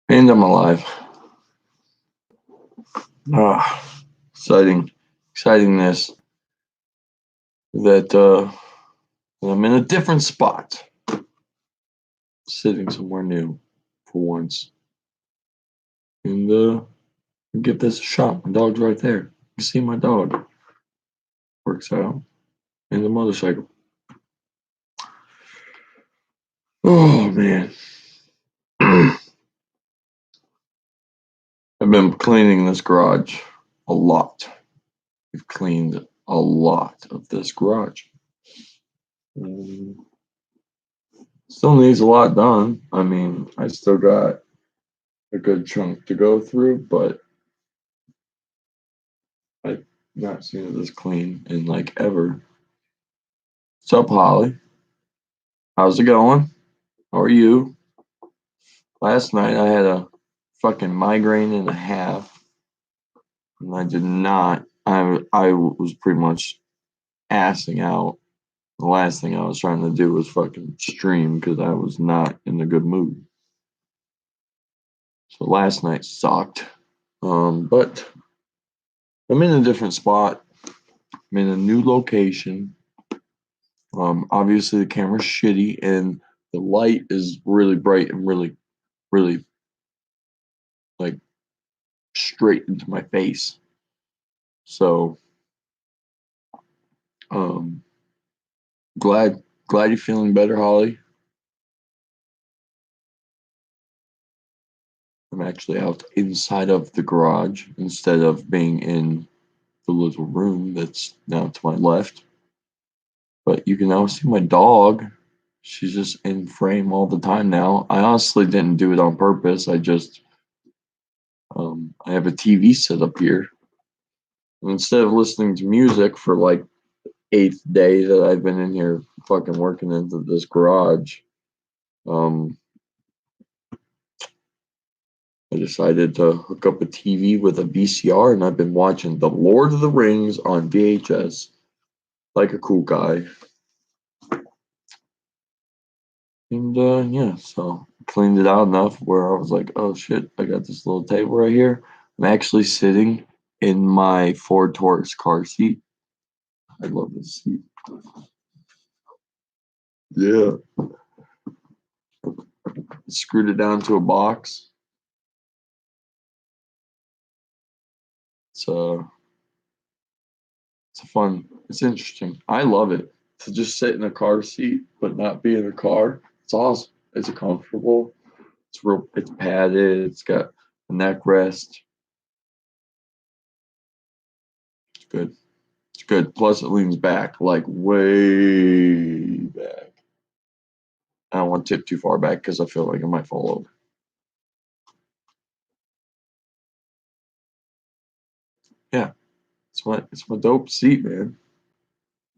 And I'm alive. Ah, excitingness that I'm in a different spot, sitting somewhere new for once, and give this a shot. My dog's right there. You see my dog works out in the motorcycle. Oh man, I've been cleaning this garage a lot. We've cleaned a lot of this garage. Still needs a lot done. I mean, I still got a good chunk to go through, but I've not seen it this clean in like ever. What's up, Holly? How's it going? How are you? Last night I had a fucking migraine and a half, and I did not. I was pretty much assing out. The last thing I was trying to do was fucking stream because I was not in a good mood. So last night sucked. But I'm in a different spot. I'm in a new location. Obviously the camera's shitty and the light is really bright and really like straight into my face. So um glad you're feeling better, Holly. I'm actually out inside of the garage instead of being in the little room that's now to my left. But you can now see my dog. She's just in frame all the time now. I honestly didn't do it on purpose. I have a TV set up here. And instead of listening to music for like eighth day that I've been in here fucking working into this garage, um, I decided to hook up a TV with a VCR, and I've been watching The Lord of the Rings on VHS like a cool guy. And yeah, so cleaned it out enough where I was like, oh shit, I got this little table right here. I'm actually sitting in my Ford Taurus car seat. I love this seat. Yeah. Screwed it down to a box. It's it's interesting. I love it to just sit in a car seat but not be in a car. It's awesome. It's comfortable. It's padded. It's got a neck rest. It's good. It's good. Plus it leans back, like way back. I don't want to tip too far back because I feel like I might fall over. Yeah. It's my dope seat, man.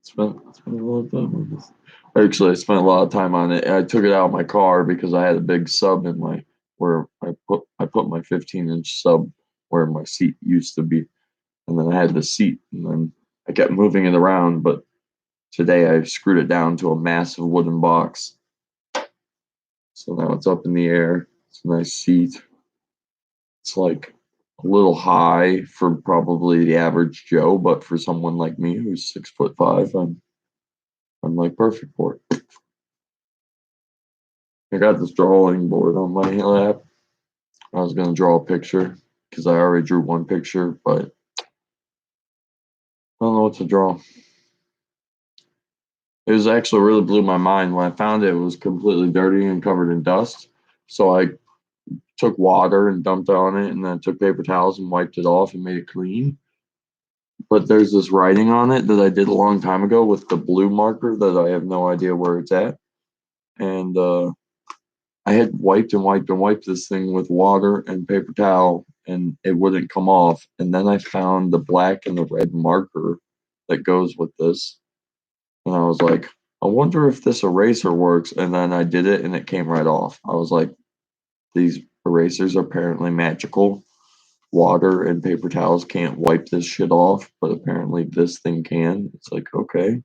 Spent a lot of time on this. Actually, I spent a lot of time on it. I took it out of my car because I had a big sub in my where I put my 15-inch sub where my seat used to be, and then I had the seat, and then I kept moving it around. But today I screwed it down to a massive wooden box, so now it's up in the air. It's a nice seat. It's like a little high for probably the average Joe, but for someone like me who's 6'5", I'm like perfect for it. I got this drawing board on my lap. I was gonna draw a picture because I already drew one picture, but I don't know what to draw. It was actually really blew my mind when I found it. It was completely dirty and covered in dust. So I took water and dumped it on it, and then took paper towels and wiped it off and made it clean. But there's this writing on it that I did a long time ago with the blue marker that I have no idea where it's at. And I had wiped and wiped and wiped this thing with water and paper towel, and it wouldn't come off. And then I found the black and the red marker that goes with this. And I was like, I wonder if this eraser works. And then I did it and it came right off. I was like, these erasers are apparently magical. Water and paper towels can't wipe this shit off, but apparently this thing can. It's like, okay.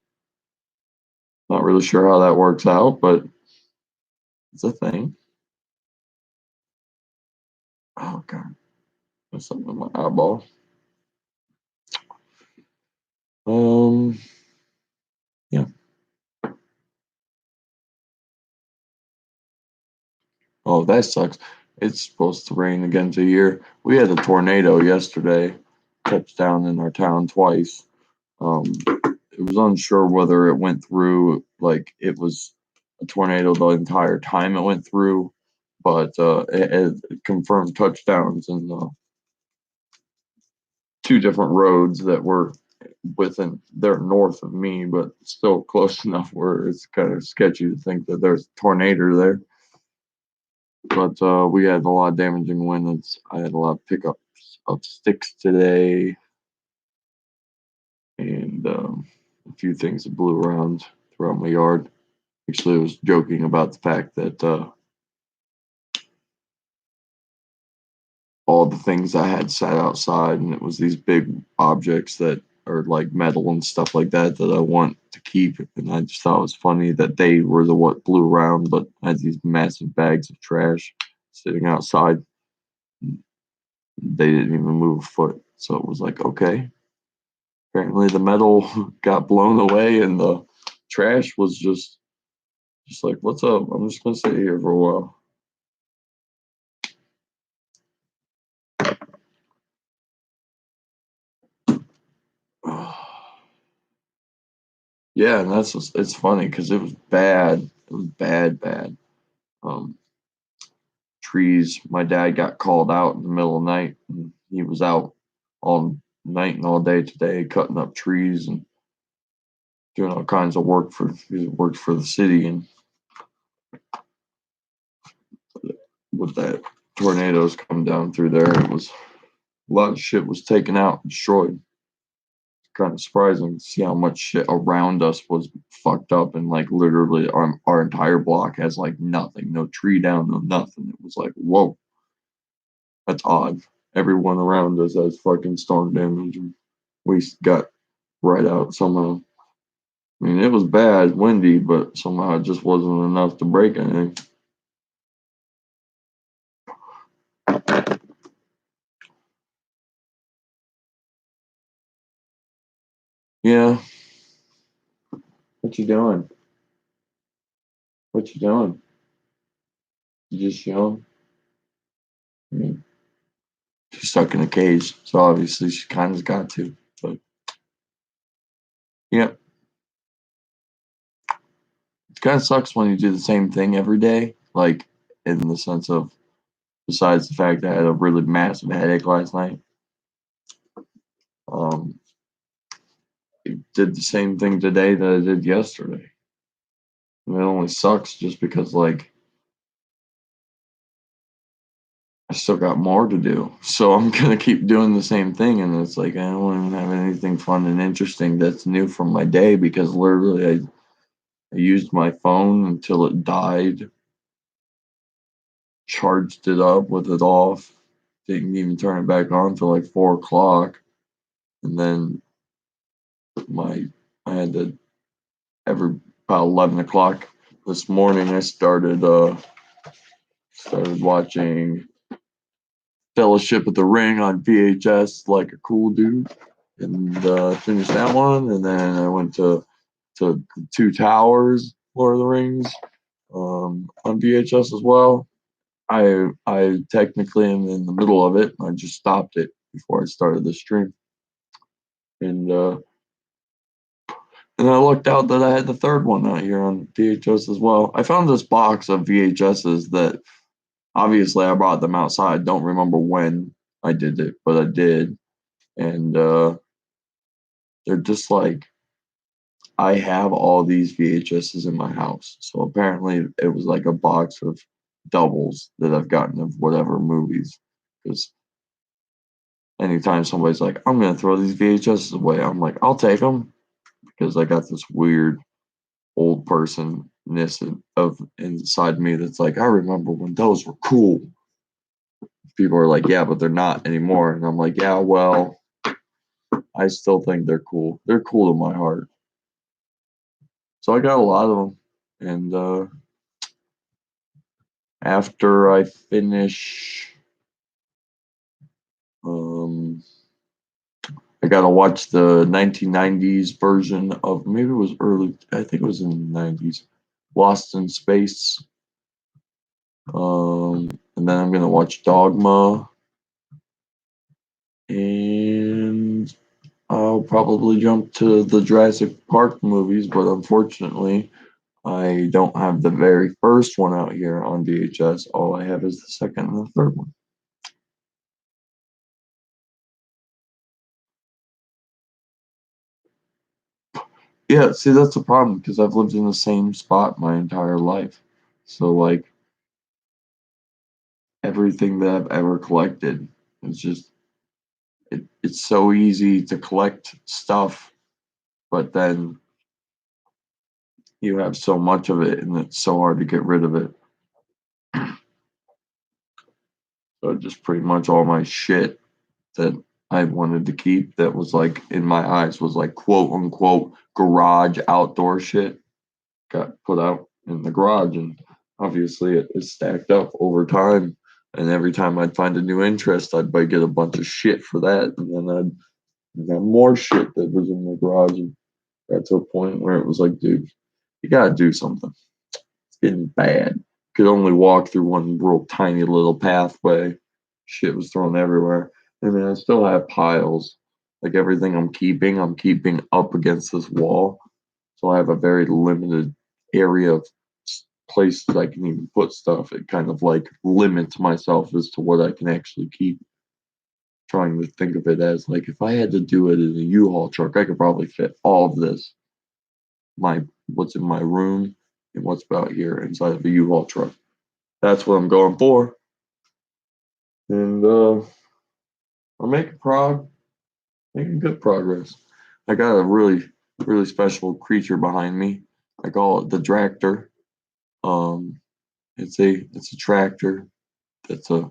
Not really sure how that works out, but it's a thing. Oh god, there's something in my eyeball. Um, yeah. Oh, that sucks. It's supposed to rain again here. We had a tornado yesterday, touched down in our town twice. It was unsure whether it went through, like it was a tornado the entire time it went through, but it confirmed touchdowns in two different roads that were they're north of me, but still close enough where it's kind of sketchy to think that there's a tornado there. But we had a lot of damaging winds. I had a lot of pickups of sticks today, and a few things that blew around throughout my yard. Actually, I was joking about the fact that all the things I had sat outside, and it was these big objects that are like metal and stuff like that that I want to keep. And I just thought it was funny that they were the what blew around, but I had these massive bags of trash sitting outside. They didn't even move a foot. So it was like, okay, apparently the metal got blown away and the trash was just like, what's up? I'm just gonna sit here for a while. Yeah, and it's funny because it was bad. It was bad. Um, trees. My dad got called out in the middle of the night, and he was out all night and all day today cutting up trees and doing all kinds of work for he worked for the city. And with that tornadoes coming down through there, it was a lot of shit was taken out, destroyed. Kind of surprising to see how much shit around us was fucked up, and like literally our entire block has like nothing, no tree down, no nothing. It was like, whoa, that's odd. Everyone around us has fucking storm damage, and we got right out somehow. I mean, it was bad, windy, but somehow it just wasn't enough to break anything. Yeah, what you doing? What you doing? You just chilling? I mean, she's stuck in a cage, so obviously she kind of got to. But yeah, it kind of sucks when you do the same thing every day. Like in the sense of, besides the fact that I had a really massive headache last night, um, I did the same thing today that I did yesterday. And it only sucks just because like I still got more to do. So I'm gonna keep doing the same thing, and it's like I don't even have anything fun and interesting that's new from my day because literally I used my phone until it died, charged it up with it off, didn't even turn it back on till like 4 o'clock, and then my I had to every about 11 o'clock this morning I started watching Fellowship of the Ring on VHS like a cool dude, and finished that one. And then I went to Two Towers, Lord of the Rings, on VHS as well. I technically am in the middle of it. I just stopped it before I started the stream, and and I looked out that I had the third one out here on VHS as well. I found this box of VHSs that obviously I brought them outside. Don't remember when I did it, but I did, and they're just like I have all these VHSs in my house. So apparently it was like a box of doubles that I've gotten of whatever movies. Because anytime somebody's like, I'm going to throw these VHSs away, I'm like, I'll take them because I got this weird old person ness of inside me that's like, I remember when those were cool. People are like, yeah, but they're not anymore. And I'm like, yeah, well, I still think they're cool. They're cool to my heart. So I got a lot of them. And after I finish, um, I got to watch the 1990s version of, maybe it was early, I think it was in the 90s, Lost in Space. And then I'm going to watch Dogma. And I'll probably jump to the Jurassic Park movies, but unfortunately, I don't have the very first one out here on VHS. All I have is the second and the third one. Yeah, see, that's the problem because I've lived in the same spot my entire life. So, like, everything that I've ever collected, it's just, it's so easy to collect stuff, but then you have so much of it and it's so hard to get rid of it. So, just pretty much all my shit that I wanted to keep that was like, in my eyes, was like quote unquote garage outdoor shit got put out in the garage. And obviously it is stacked up over time. And every time I'd find a new interest, I'd get a bunch of shit for that. And then I'd have more shit that was in the garage. And got to a point where it was like, dude, you got to do something. It's getting bad. Could only walk through one real tiny little pathway. Shit was thrown everywhere. I mean, I still have piles. Like everything I'm keeping up against this wall. So I have a very limited area of places I can even put stuff. It kind of like limits myself as to what I can actually keep. Trying to think of it as like, if I had to do it in a U-Haul truck, I could probably fit all of this, my what's in my room and what's about here inside of a U-Haul truck. That's what I'm going for. And I'm making good progress. I got a really special creature behind me. I call it the tractor. Um, it's a tractor. That's a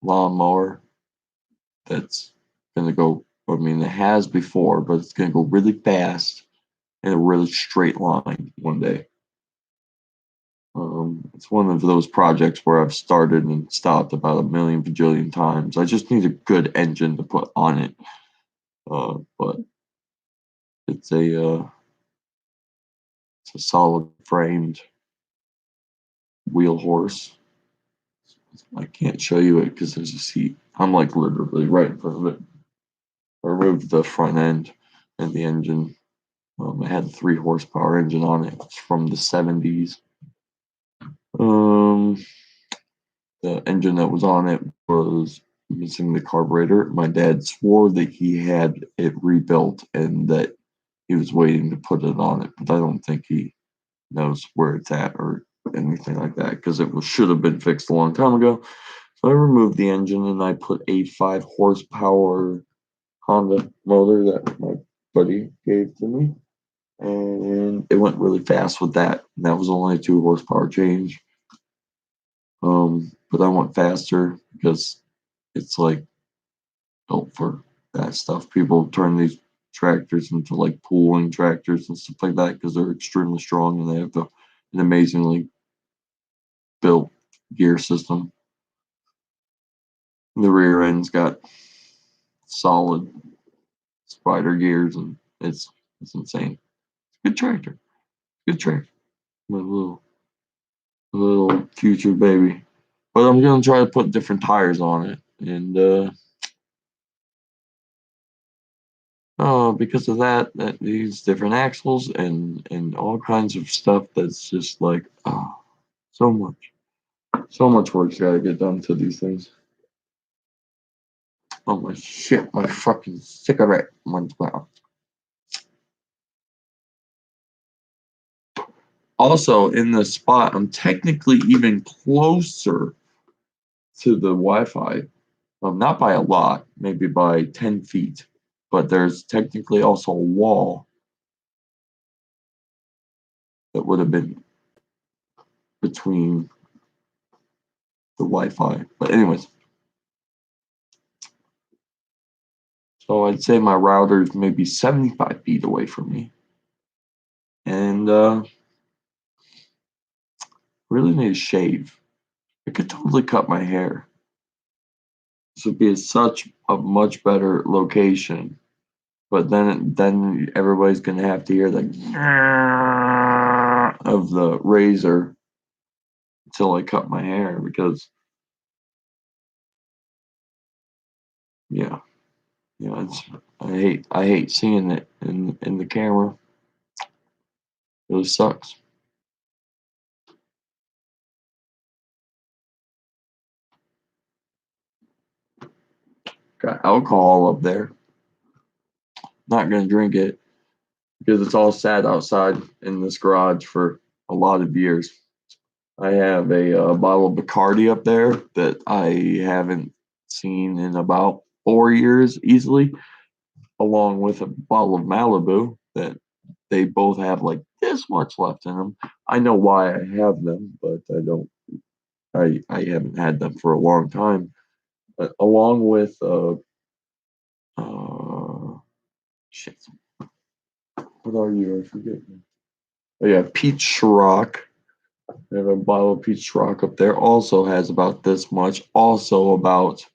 lawnmower. That's gonna go. I mean, it has before, but it's gonna go really fast in a really straight line one day. It's one of those projects where I've started and stopped about a million bajillion times. I just need a good engine to put on it. But it's a solid framed wheel horse. I can't show you it because there's a seat. I'm like literally right in front of it. I removed the front end and the engine. It had a 3 horsepower engine on it. It's from the 70s. Um, the engine that was on it was missing the carburetor. My dad swore that he had it rebuilt and that he was waiting to put it on it, but I don't think he knows where it's at or anything like that because it should have been fixed a long time ago. So I removed the engine and I put a 5 horsepower Honda motor that my buddy gave to me, and it went really fast with that. And that was only a 2 horsepower change. But I went faster because it's like built for that stuff. People turn these tractors into like pulling tractors and stuff like that because they're extremely strong and they have an amazingly built gear system. The rear end's got solid spider gears and it's insane. Good tractor. Good tractor. My little future baby. But I'm gonna try to put different tires on it, and because of that needs different axles and all kinds of stuff. That's just like so so much work's got to get done to these things. Oh my shit! My fucking cigarette went out. Also, in the spot, I'm technically even closer to the Wi-Fi. Not by a lot, maybe by 10 feet. But there's technically also a wall that would have been between the Wi-Fi. But anyways, so I'd say my router is maybe 75 feet away from me. and really need to shave. I could totally cut my hair. This would be such a much better location. But then everybody's gonna have to hear the of the razor until I cut my hair because yeah, it's I hate seeing it in the camera. It really sucks. Got alcohol up there. Not gonna drink it because it's all sat outside in this garage for a lot of years. I have a bottle of Bacardi up there that I haven't seen in about 4 years easily, along with a bottle of Malibu that they both have like this much left in them. I know why I have them, but I don't. I haven't had them for a long time. But along with uh shit, what are you? I forget. Oh yeah, peach Ciroc. I have a bottle of peach Ciroc up there. Also has about this much. Also about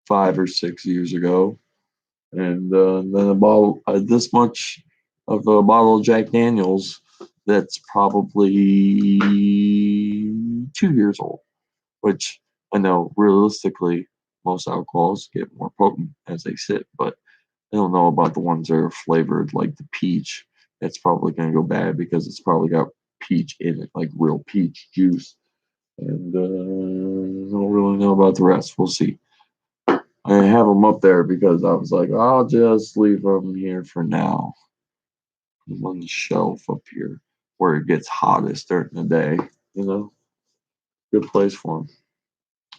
5 or 6 years ago, and then a bottle this much of a bottle of Jack Daniels that's probably 2 years old. Which I know realistically most alcohols get more potent as they sit, but I don't know about the ones that are flavored like the peach. It's probably going to go bad because it's probably got peach in it, like real peach juice. And I don't really know about the rest. We'll see. I have them up there because I was like, I'll just leave them here for now. On the shelf up here where it gets hottest during the day. You know, good place for them.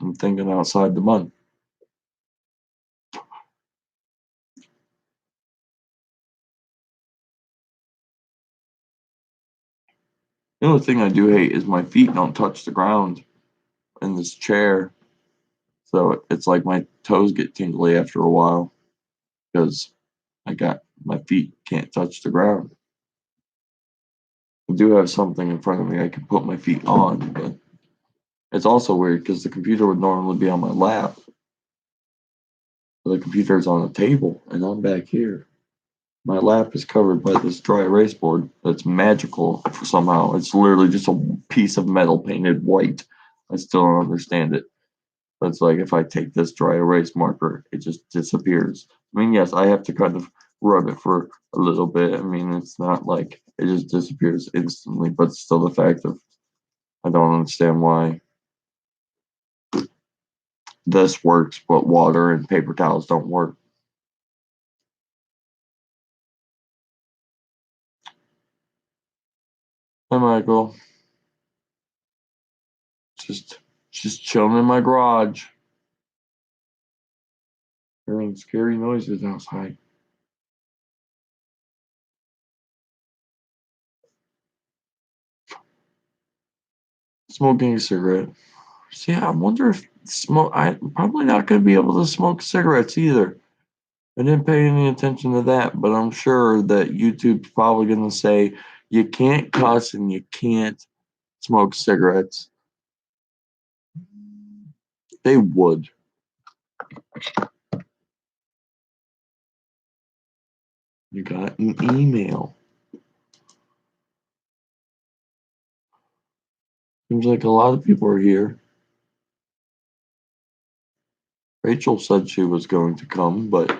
I'm thinking outside the mud. The only thing I do hate is my feet don't touch the ground in this chair. So it's like my toes get tingly after a while because I got my feet can't touch the ground. I do have something in front of me I can put my feet on, but it's also weird because the computer would normally be on my lap. But the computer's on a table and I'm back here. My lap is covered by this dry erase board that's magical somehow. It's literally just a piece of metal painted white. I still don't understand it. But it's like if I take this dry erase marker, it just disappears. I mean, yes, I have to kind of rub it for a little bit. I mean, it's not like it just disappears instantly, but still the fact of I don't understand why this works, but water and paper towels don't work. Hi, Michael. Just just chilling in my garage, hearing scary noises outside. Smoking a cigarette. See, I wonder if smoke. I'm probably not going to be able to smoke cigarettes either. I didn't pay any attention to that, but I'm sure that YouTube's probably going to say you can't cuss and you can't smoke cigarettes. They would. You got an email. Seems like a lot of people are here. Rachel said she was going to come, but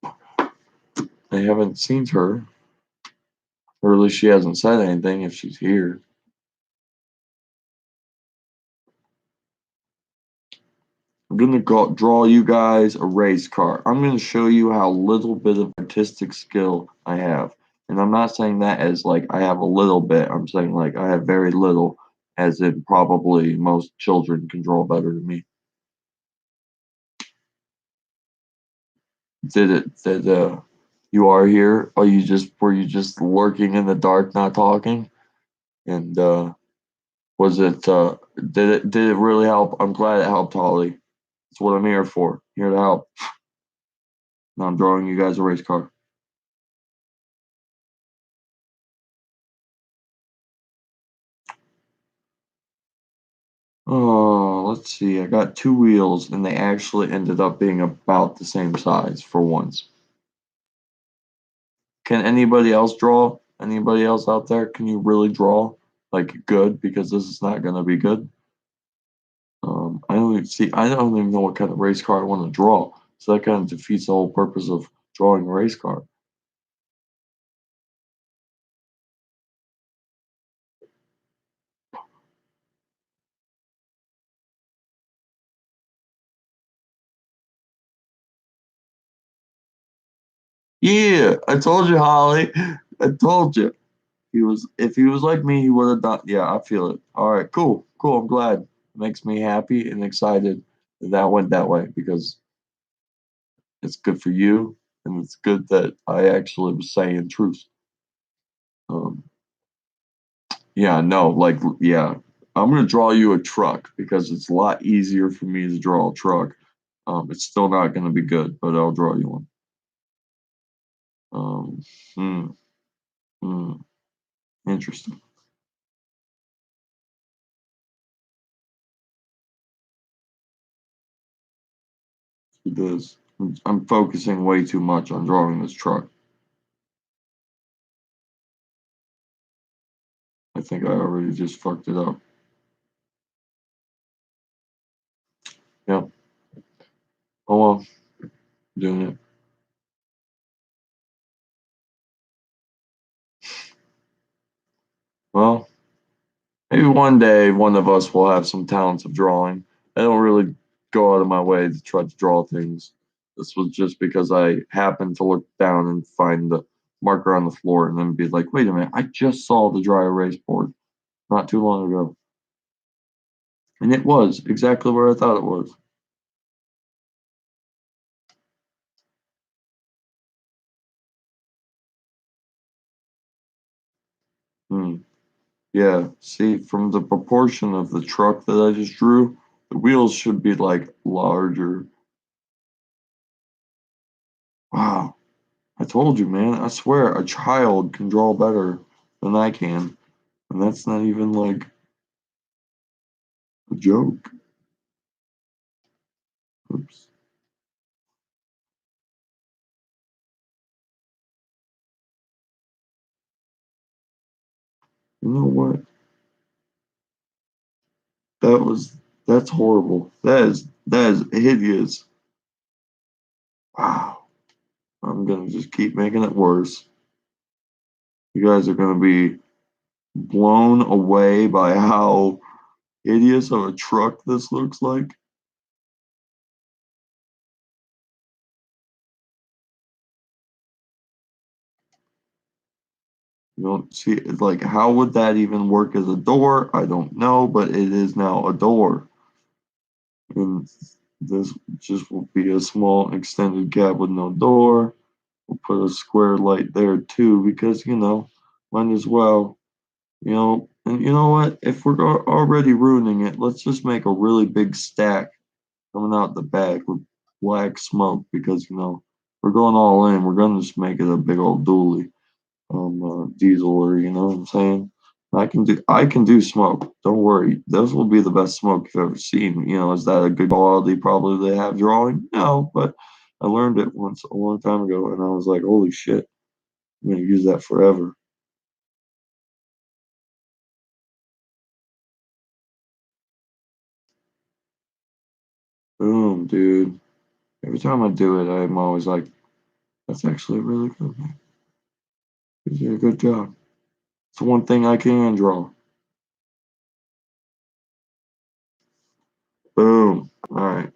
I haven't seen her. Or at least she hasn't said anything if she's here. I'm going to draw you guys a race car. I'm going to show you how little bit of artistic skill I have. And I'm not saying that as like I have a little bit. I'm saying like I have very little, as in probably most children can draw better than me. Did you are here? Or were you just lurking in the dark, not talking? And was it did it really help? I'm glad it helped, Holly. That's what I'm here for. Here to help. Now I'm drawing you guys a race car. Oh, let's see. I got two wheels, and they actually ended up being about the same size for once. Can anybody else draw? Anybody else out there? Can you really draw like good? Because this is not going to be good. I don't even see. I don't even know what kind of race car I want to draw. So that kind of defeats the whole purpose of drawing a race car. Yeah, I told you, Holly. I told you. He was if he was like me, he would have done. Yeah, I feel it. All right, cool, cool. I'm glad. It makes me happy and excited that that went that way because it's good for you and it's good that I actually was saying truth. Um, yeah, no, like yeah, I'm gonna draw you a truck because it's a lot easier for me to draw a truck. It's still not gonna be good, but I'll draw you one. Um, hmm, hmm, interesting. It is. I'm focusing way too much on drawing this truck. I think I already just fucked it up. Yeah. Oh well, doing it. Well, maybe one day one of us will have some talents of drawing. I don't really go out of my way to try to draw things. This was just because I happened to look down and find the marker on the floor and then be like, wait a minute, I just saw the dry erase board not too long ago. And it was exactly where I thought it was. Hmm. Yeah, see, from the proportion of the truck that I just drew, the wheels should be like larger. Wow, I told you, man. I swear, a child can draw better than I can, and that's not even like a joke. Oops. You know what? That was that's horrible. That is hideous. Wow. I'm gonna just keep making it worse. You guys are gonna be blown away by how hideous of a truck this looks like. You don't see it like how would that even work as a door? I don't know, but it is now a door. And this just will be a small extended gap with no door. We'll put a square light there too because might as well. And you know what? If we're already ruining it, let's just make a really big stack coming out the back with black smoke because we're going all in. We're gonna just make it a big old dually. Diesel, or you know what I'm saying. I can do smoke. Don't worry. Those will be the best smoke you've ever seen. Is that a good quality probably they have drawing? No, but I learned it once a long time ago and I was like, holy shit, I'm gonna use that forever. Boom, dude. Every time I do it, I'm always like, that's actually really good, man. You did a good job. It's the one thing I can draw. Boom. All right.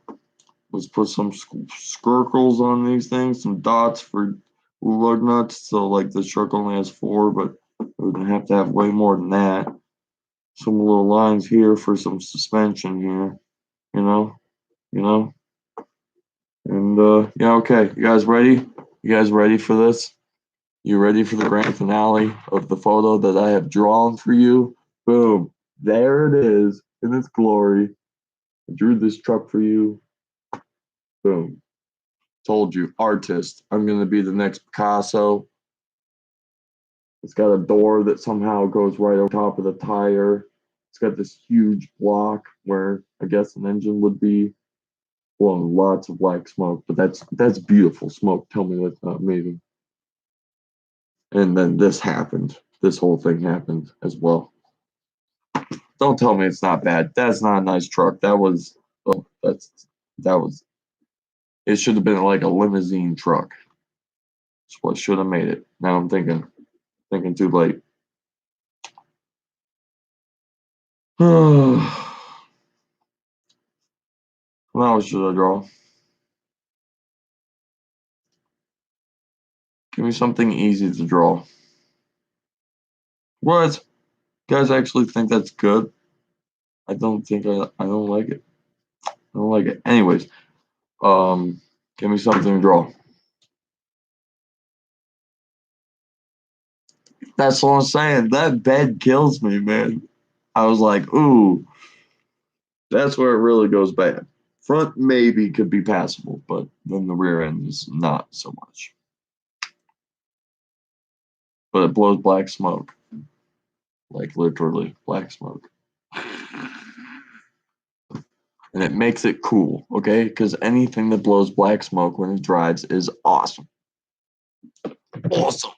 Let's put some skirkles on these things, some dots for lug nuts. So like the truck only has four, but we're gonna have to have way more than that. Some little lines here for some suspension here, you know, you know. And yeah, okay. You guys ready? You guys ready for this? You ready for the grand finale of the photo that I have drawn for you? Boom. There it is in its glory. I drew this truck for you. Boom. Told you, artist. I'm gonna be the next Picasso. It's got a door that somehow goes right on top of the tire. It's got this huge block where I guess an engine would be. Well, lots of black smoke, but that's beautiful smoke. Tell me that's not amazing. And then this happened. This whole thing happened as well. Don't tell me it's not bad. That's not a nice truck. That was oh, that was it should have been like a limousine truck. That's what should have made it. Now I'm thinking too late. What else should I draw? Give me something easy to draw. What? You guys actually think that's good? I don't think I don't like it. I don't like it. Anyways, give me something to draw. That's what I'm saying. That bed kills me, man. I was like, ooh, that's where it really goes bad. Front maybe could be passable, but then the rear end is not so much. But it blows black smoke, like literally black smoke. And it makes it cool, okay? Because anything that blows black smoke when it drives is awesome. Awesome.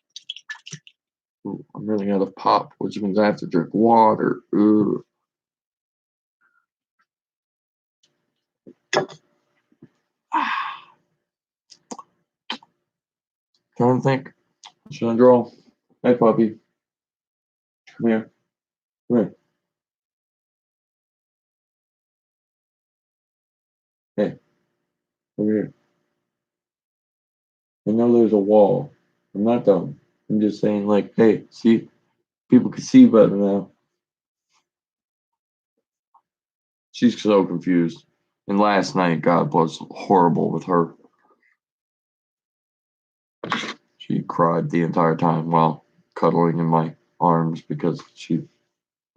Ooh, I'm running out of pop, which means I have to drink water. Ooh. Trying to think. Should I draw? Hey, puppy. Come here. Come here. Hey, over here. I know there's a wall. I'm not dumb. I'm just saying, like, hey, see, people can see better now. She's so confused. And last night, God was horrible with her. She cried the entire time while cuddling in my arms because she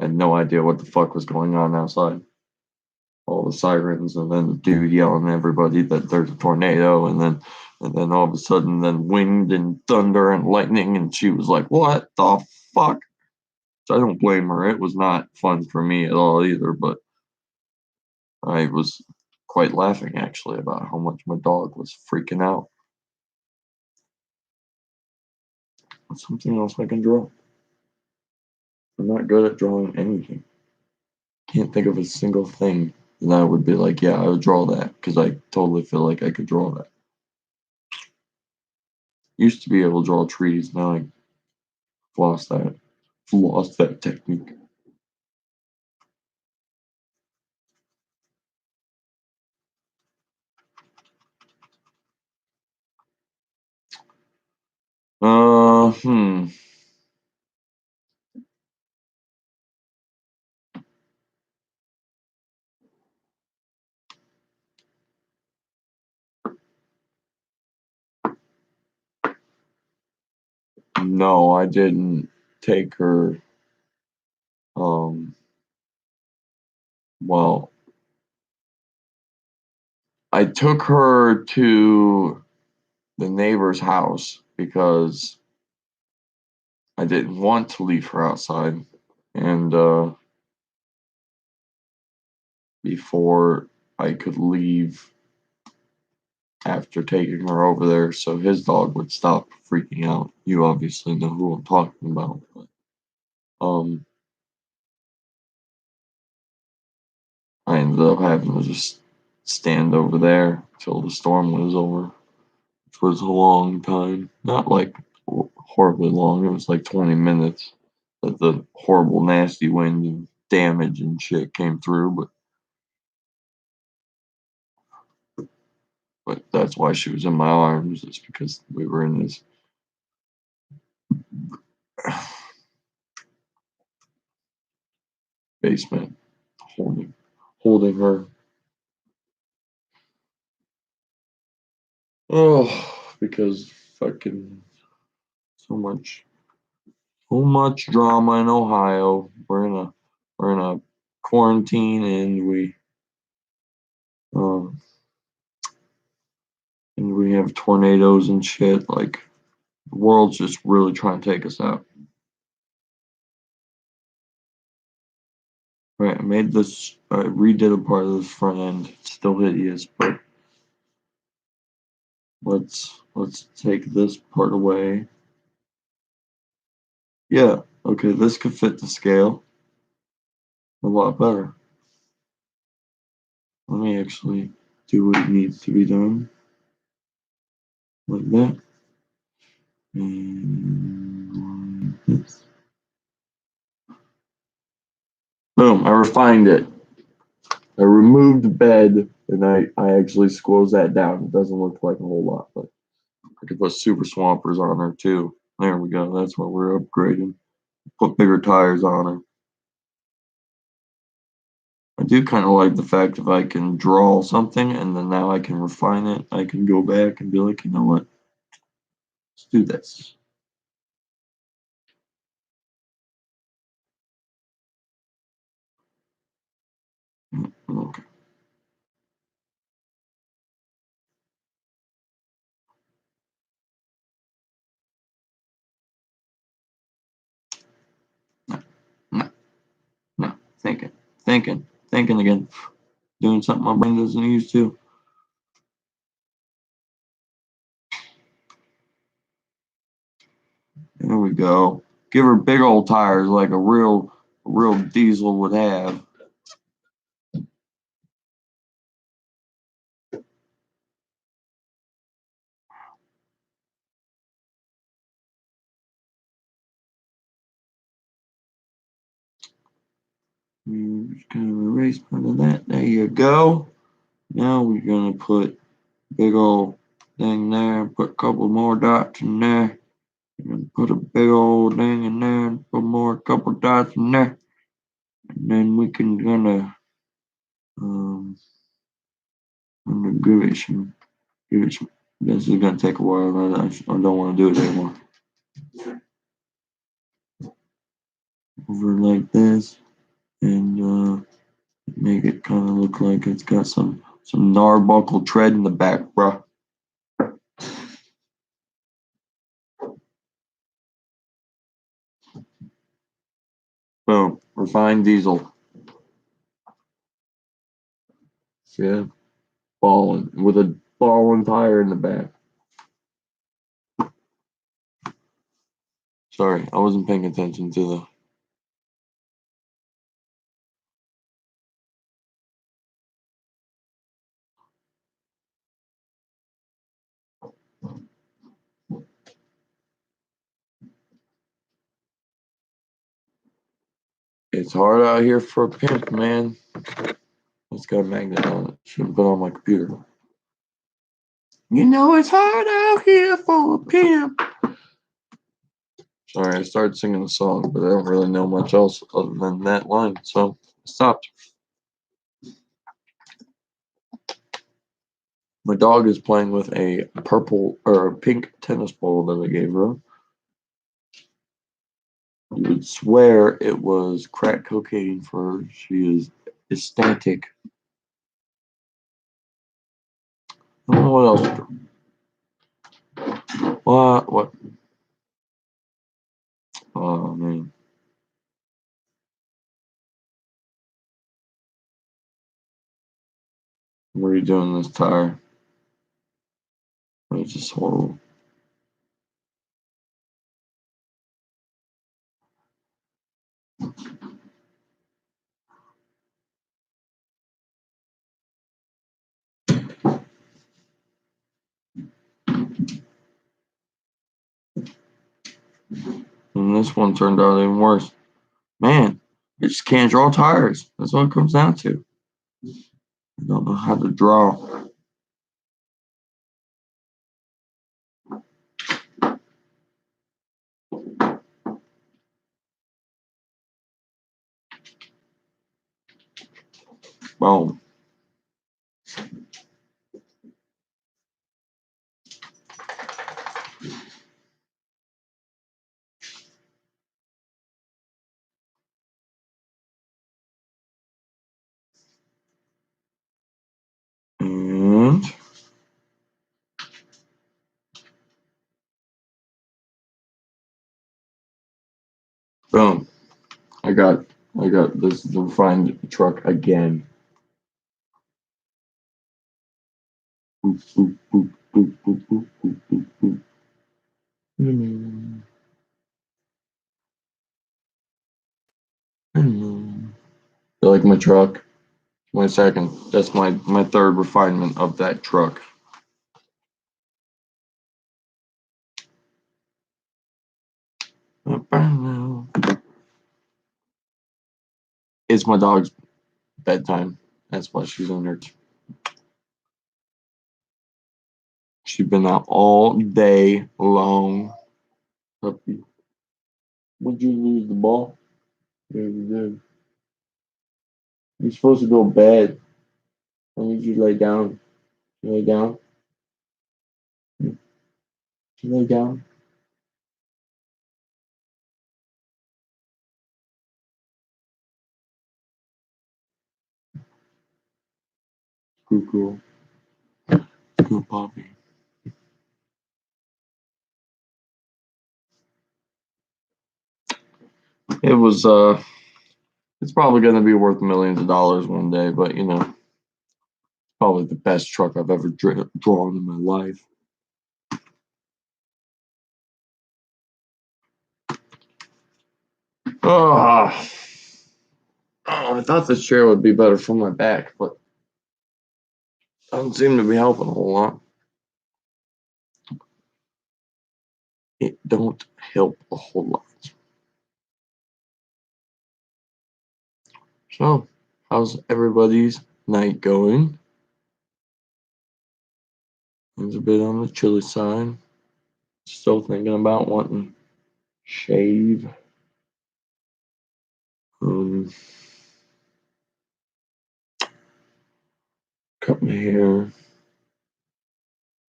had no idea what the fuck was going on outside. All the sirens, and then the dude yelling at everybody that there's a tornado, and then all of a sudden, then wind and thunder and lightning, and she was like, "What the fuck?" So I don't blame her. It was not fun for me at all either, but I was quite laughing actually about how much my dog was freaking out. What's something else I can draw? I'm not good at drawing anything. Can't think of a single thing that I would be like, yeah, I would draw that because I totally feel like I could draw that. Used to be able to draw trees, now I lost that. Lost that technique. Uh, hmm. No, I didn't take her. Um, well, I took her to the neighbor's house because I didn't want to leave her outside. And before I could leave after taking her over there, so his dog would stop freaking out. You obviously know who I'm talking about. But, I ended up having to just stand over there till the storm was over, which was a long time. Not like horribly long. It was like 20 minutes that the horrible, nasty wind and damage and shit came through. But that's why she was in my arms. It's because we were in this basement holding her. Oh, because fucking so much so much drama in Ohio. We're in a quarantine um and we have tornadoes and shit. Like the world's just really trying to take us out. Right, I made this. I redid a part of this front end. It's still hideous, but let's take this part away. Yeah, okay, this could fit the scale a lot better. Let me actually do what needs to be done, like that, and like this. Boom! I refined it. I removed the bed, and I actually squoze that down. It doesn't look like a whole lot, but I could put super swampers on her too. There we go. That's what we're upgrading. Put bigger tires on her. I do kind of like the fact if I can draw something and then now I can refine it, I can go back and be like, you know what? Let's do this. Okay. No, no, no. Thinking again. Doing something my brain doesn't used to. There we go. Give her big old tires like a real diesel would have. Just kind of erase part of that. There you go. Now we're gonna put big old thing there. Put a couple more dots in there. And put a big old thing in there. And put more couple dots in there. And then we can um give it some. This is gonna take a while. I don't want to do it anymore. Over like this, and make it kind of look like it's got some narbuckle tread in the back, bruh. Boom, refined diesel. Yeah, balling with a balling tire in the back. Sorry, I wasn't paying attention to the. It's hard out here for a pimp, man. It's got a magnet on it. Shouldn't put on my computer. You know it's hard out here for a pimp. Sorry, I started singing a song, but I don't really know much else other than that line, so I stopped. My dog is playing with a purple or a pink tennis ball that I gave her. You would swear it was crack cocaine for her. She is ecstatic. I don't know what else. What? What? Oh, man. What are you doing this tire? It's just horrible. And this one turned out even worse. Man, I just can't draw tires. That's what it comes down to. I don't know how to draw. Boom. And boom. I got I got this refined truck again. Boop, boop, boop, boop, boop, boop, boop, boop, boop. You like my truck? My second. That's my third refinement of that truck. It's my dog's bedtime. That's why she's in there. She's been out all day long. Puppy. Would you lose the ball? Yeah, you did. You're supposed to go to bed. I need you to lay down. You lay down. You lay down. Cool, cool. Cool, puppy. It was it's probably gonna be worth millions of dollars one day, but probably the best truck I've ever drawn in my life. Oh, I thought this chair would be better for my back, but doesn't seem to be helping a whole lot. It don't help a whole lot. So, how's everybody's night going? It's a bit on the chilly side. Still thinking about wanting shave. Um, cut my hair.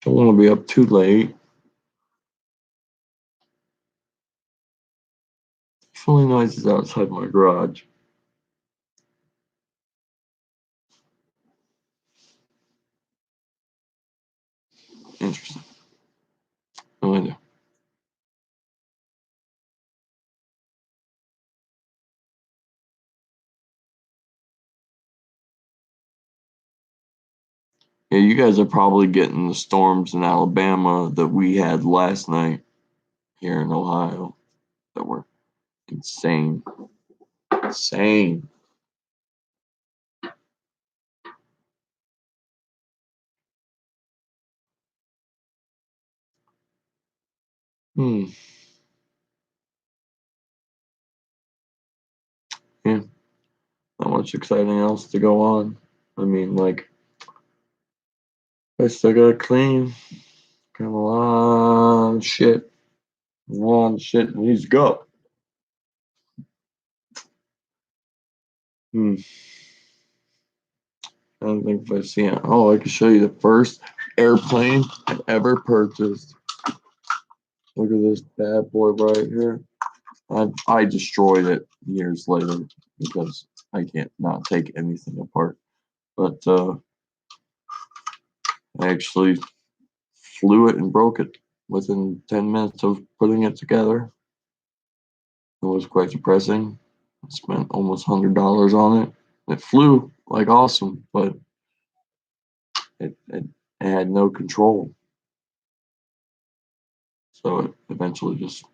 Don't want to be up too late. Fully noises outside my garage. Interesting. No idea. Yeah, you guys are probably getting the storms in Alabama that we had last night here in Ohio that were insane. Insane. Hmm. Yeah. Not much exciting else to go on. I mean, like, I still gotta clean. Got a lot of shit. A lot of shit needs to go. Hmm. I don't think if I see it. Oh, I can show you the first airplane I ever purchased. Look at this bad boy right here. I destroyed it years later because I can't not take anything apart. But I actually flew it and broke it within 10 minutes of putting it together. It was quite depressing. I spent almost $100 on it. It flew like awesome, but it had no control. So it eventually just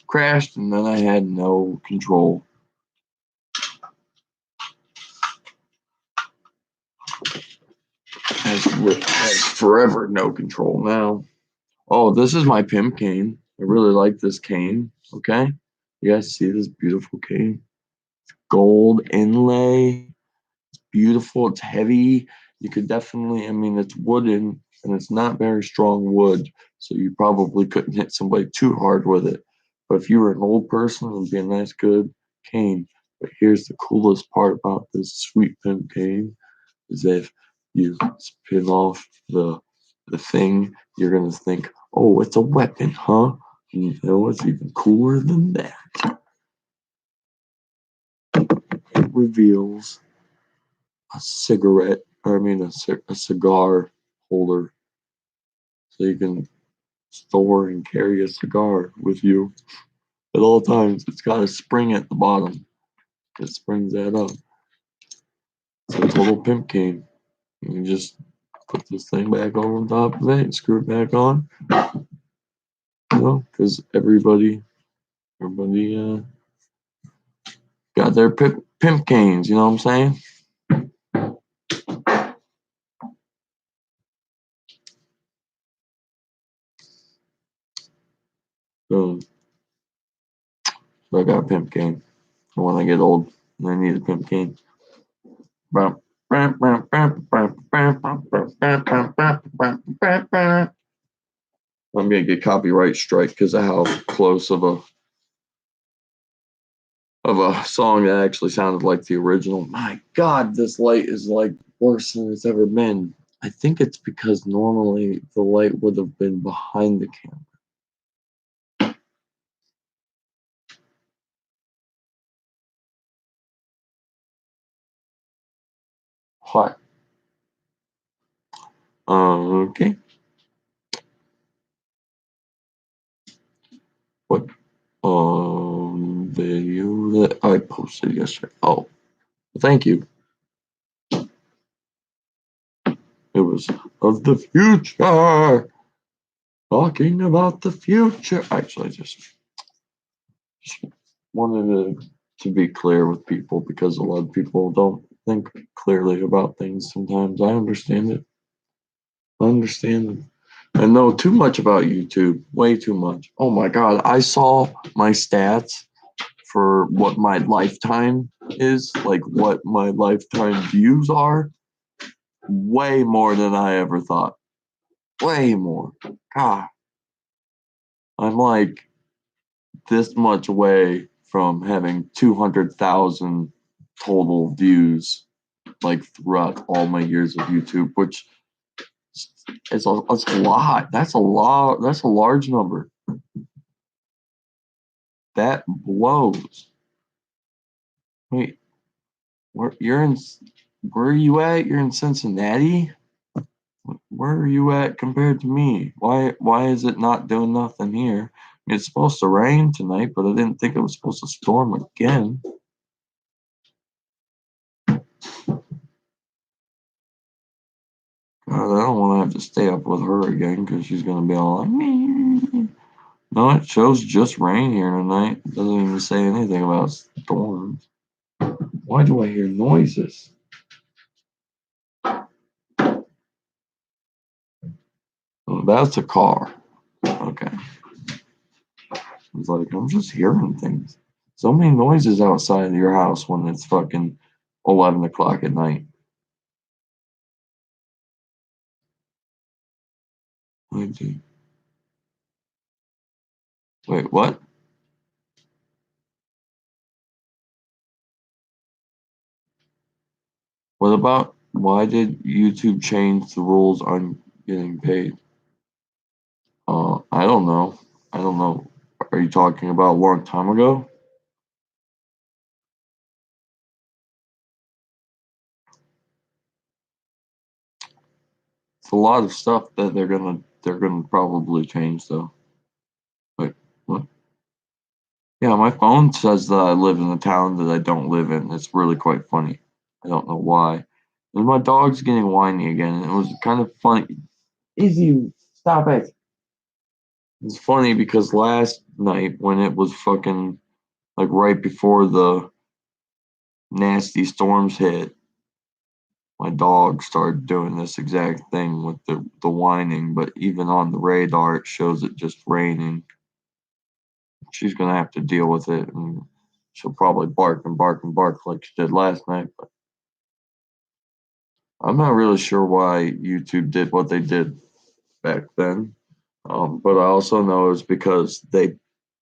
crashed, and then I had no control. Has forever no control now. Oh, this is my pimp cane. I really like this cane. Okay. You guys see this beautiful cane? Gold inlay. It's beautiful. It's heavy. You could definitely, I mean, it's wooden and it's not very strong wood. So you probably couldn't hit somebody too hard with it. But if you were an old person, it would be a nice, good cane. But here's the coolest part about this sweet pimp cane is if you spin off the thing, you're gonna think, oh, it's a weapon, huh? And you know what's even cooler than that? It reveals a cigarette, or I mean a cigar holder, so you can store and carry a cigar with you. at all times. It's got a spring at the bottom. It springs that up. It's a total pimp cane. You just put this thing back on top of it and screw it back on. Because everybody got their pimp canes. You know what I'm saying? So I got a pimp cane. And when I get old, I need a pimp cane. I'm gonna get copyright strike because of how close of a song that actually sounded like the original. My God, this light is like worse than it's ever been. I think it's because normally the light would have been behind the camera. What? Okay. What video that I posted yesterday? Oh, thank you. It was of the future. Talking about the future. Actually, just wanted to be clear with people because a lot of people don't think clearly about things sometimes. I understand it. I understand it. I know too much about YouTube. Way too much. Oh my God. I saw my stats for what my lifetime is, like what my lifetime views are. Way more than I ever thought. Way more. God. I'm like this much away from having 200,000 total views like throughout all my years of YouTube, which is that's a lot. That's a lot. That's a large number. That blows. Wait, where where are you at? You're in Cincinnati? Where are you at compared to me? Why is it not doing nothing here? It's supposed to rain tonight, but I didn't think it was supposed to storm again. God, I don't want to have to stay up with her again because she's gonna be all like, me. No, it shows just rain here tonight. It doesn't even say anything about storms. Why do I hear noises? Oh, that's a car. Okay. It's like I'm just hearing things. So many noises outside of your house when it's fucking 11 o'clock at night. Wait, what? What about why did YouTube change the rules on getting paid? I don't know. I don't know. Are you talking about a long time ago? It's a lot of stuff that they're gonna probably change though. Wait, what? Yeah, my phone says that I live in a town that I don't live in. It's really quite funny. I don't know why. And my dog's getting whiny again. It was kind of funny. Izzy, stop it. It's funny because last night when it was fucking like right before the nasty storms hit, my dog started doing this exact thing with the whining, but even on the radar it shows it just raining. She's gonna have to deal with it and she'll probably bark and bark and bark like she did last night, but I'm not really sure why YouTube did what they did back then. But I also know it's because they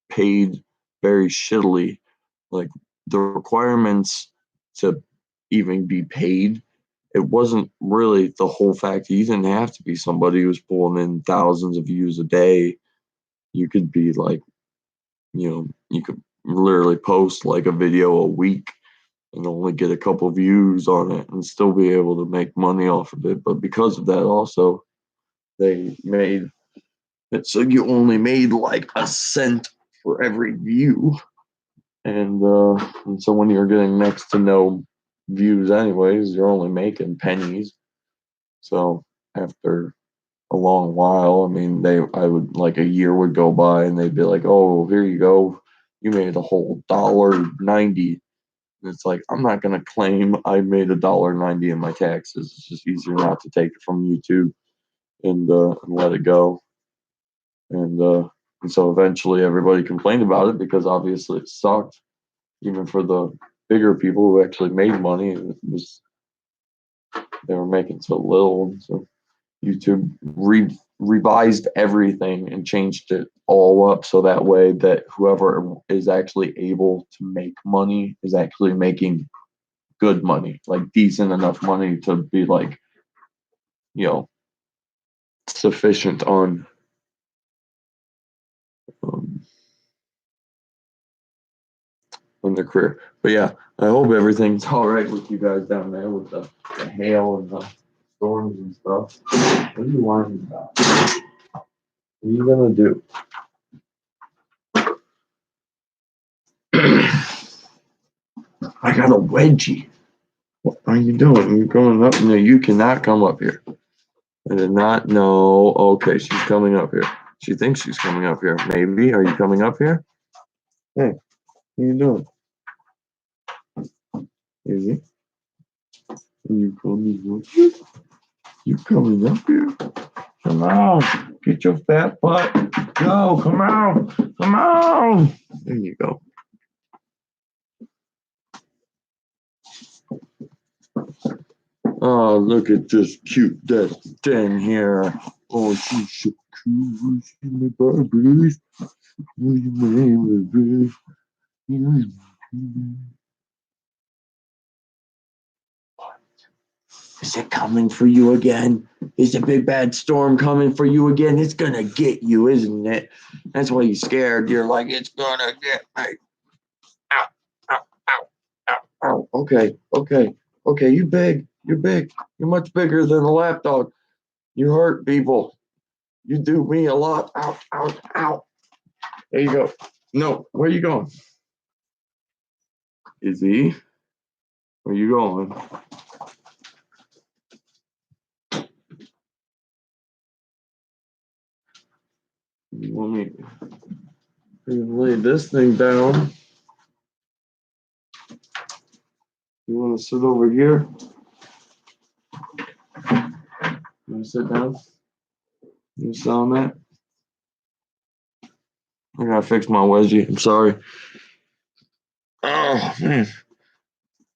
paid very shittily. Like the requirements to even be paid, it wasn't really the whole fact. You didn't have to be somebody who's pulling in thousands of views a day. You could be like, you could literally post like a video a week and only get a couple views on it and still be able to make money off of it. But because of that, also, they made it so you only made like a cent for every view. And so when you're getting next to no views anyways, you're only making pennies. So after a long while, I mean, I would like a year would go by and they'd be like, "Oh, here you go, you made a whole $1.90." And it's like, I'm not gonna claim I made $1.90 in my taxes. It's just easier not to take it from YouTube and let it go. And so eventually everybody complained about it because obviously it sucked, even for the bigger people who actually made money. It was they were making so little, and so YouTube revised everything and changed it all up so that way that whoever is actually able to make money is actually making good money, like decent enough money to be like, you know, sufficient um, on their career. But yeah, I hope everything's all right with you guys down there with the hail and the storms and stuff. What are you whining about? What are you gonna do? I got a wedgie. What are you doing? You're going up? No, you cannot come up here. I did not know. Okay, she's coming up here. She thinks she's coming up here. Maybe. Are you coming up here? Hey, what are you doing? Izzy? Are you coming up here? You coming up here? Come on. Get your fat butt. Go. Come on. Come on. There you go. Oh, look at this cute thing here. Oh, she's so cute. She's my baby. What's your name, baby? Is it coming for you again? Is a big bad storm coming for you again? It's gonna get you, isn't it? That's why you're scared. You're like, it's gonna get me. Ow, ow, ow, ow, ow. Okay, okay, okay. You big. You're big. You're much bigger than a lapdog. You hurt people. You do me a lot. Ow, ow, ow. There you go. No, where are you going? Izzy, where are you going? Let me lay this thing down. You want to sit over here? You want to sit down? You sit on that? I gotta fix my wedgie. I'm sorry. Oh man,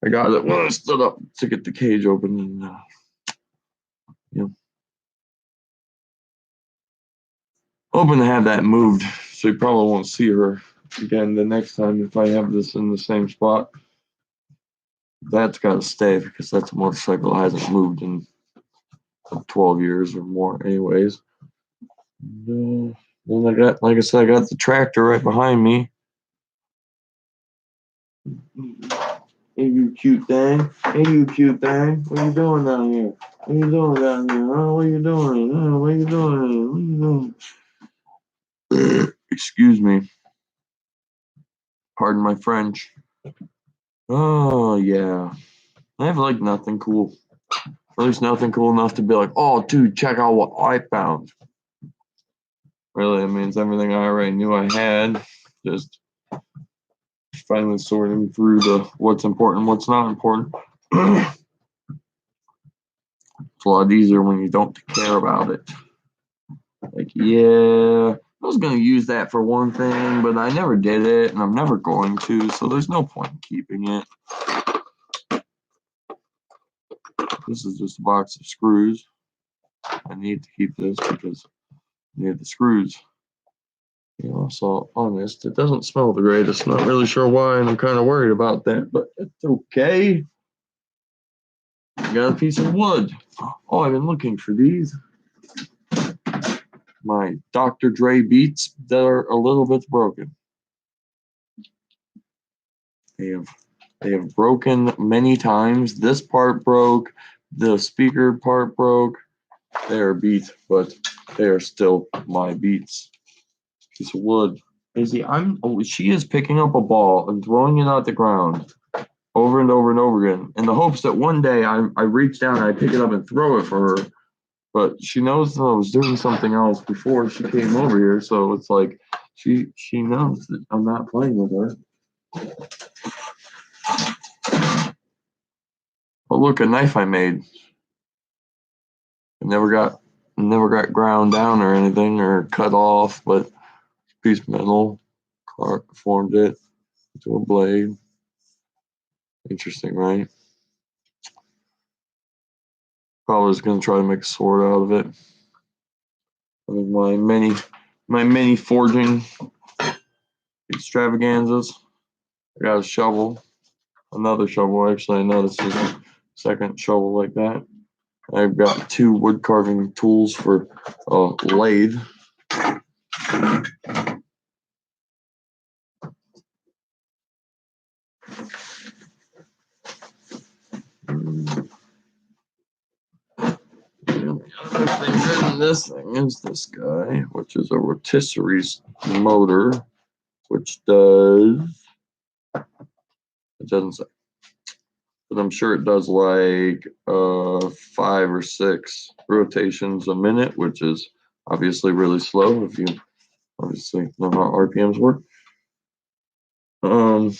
I got it when I stood up to get the cage open, and you know, hoping to have that moved, so you probably won't see her again the next time if I have this in the same spot. That's got to stay because that's a motorcycle that hasn't moved in 12 years or more, anyways. And, then I got, like I said, I got the tractor right behind me. Hey, you cute thing. Hey, you cute thing. What are you doing down here? What are you doing down here? Oh, what are you doing? Oh, what are you doing? What are you doing? Excuse me. Pardon my French. Oh, yeah. I have like nothing cool. At least nothing cool enough to be like, oh, dude, check out what I found. Really, it means everything I already knew I had. Just finally sorting through the what's important, what's not important. It's a lot easier when you don't care about it. Like, yeah, I was going to use that for one thing, but I never did it, and I'm never going to, so there's no point in keeping it. This is just a box of screws. I need to keep this because I need the screws. You know, so honest, it doesn't smell the greatest. Not really sure why, and I'm kind of worried about that, but it's okay. I got a piece of wood. Oh, I've been looking for these. My Dr. Dre beats that are a little bit broken. They have broken many times. This part broke. The speaker part broke. They are beat, but they are still my beats. Piece of wood. She is picking up a ball and throwing it at the ground over and over and over again in the hopes that one day I reach down and I pick it up and throw it for her. But she knows that I was doing something else before she came over here, so it's like she knows that I'm not playing with her. Oh, look, a knife I made. It never got ground down or anything or cut off, but piece of metal formed it into a blade. Interesting, right? Probably was gonna try to make a sword out of it. With my many forging extravaganzas. I got a shovel, another shovel. Actually, I noticed there's a second shovel like that. I've got 2 wood carving tools for a lathe. And the other thing in this thing is this guy, which is a rotisserie motor, which does, it doesn't say, but I'm sure it does like 5 or 6 rotations a minute, which is obviously really slow if you obviously know how RPMs work. Don't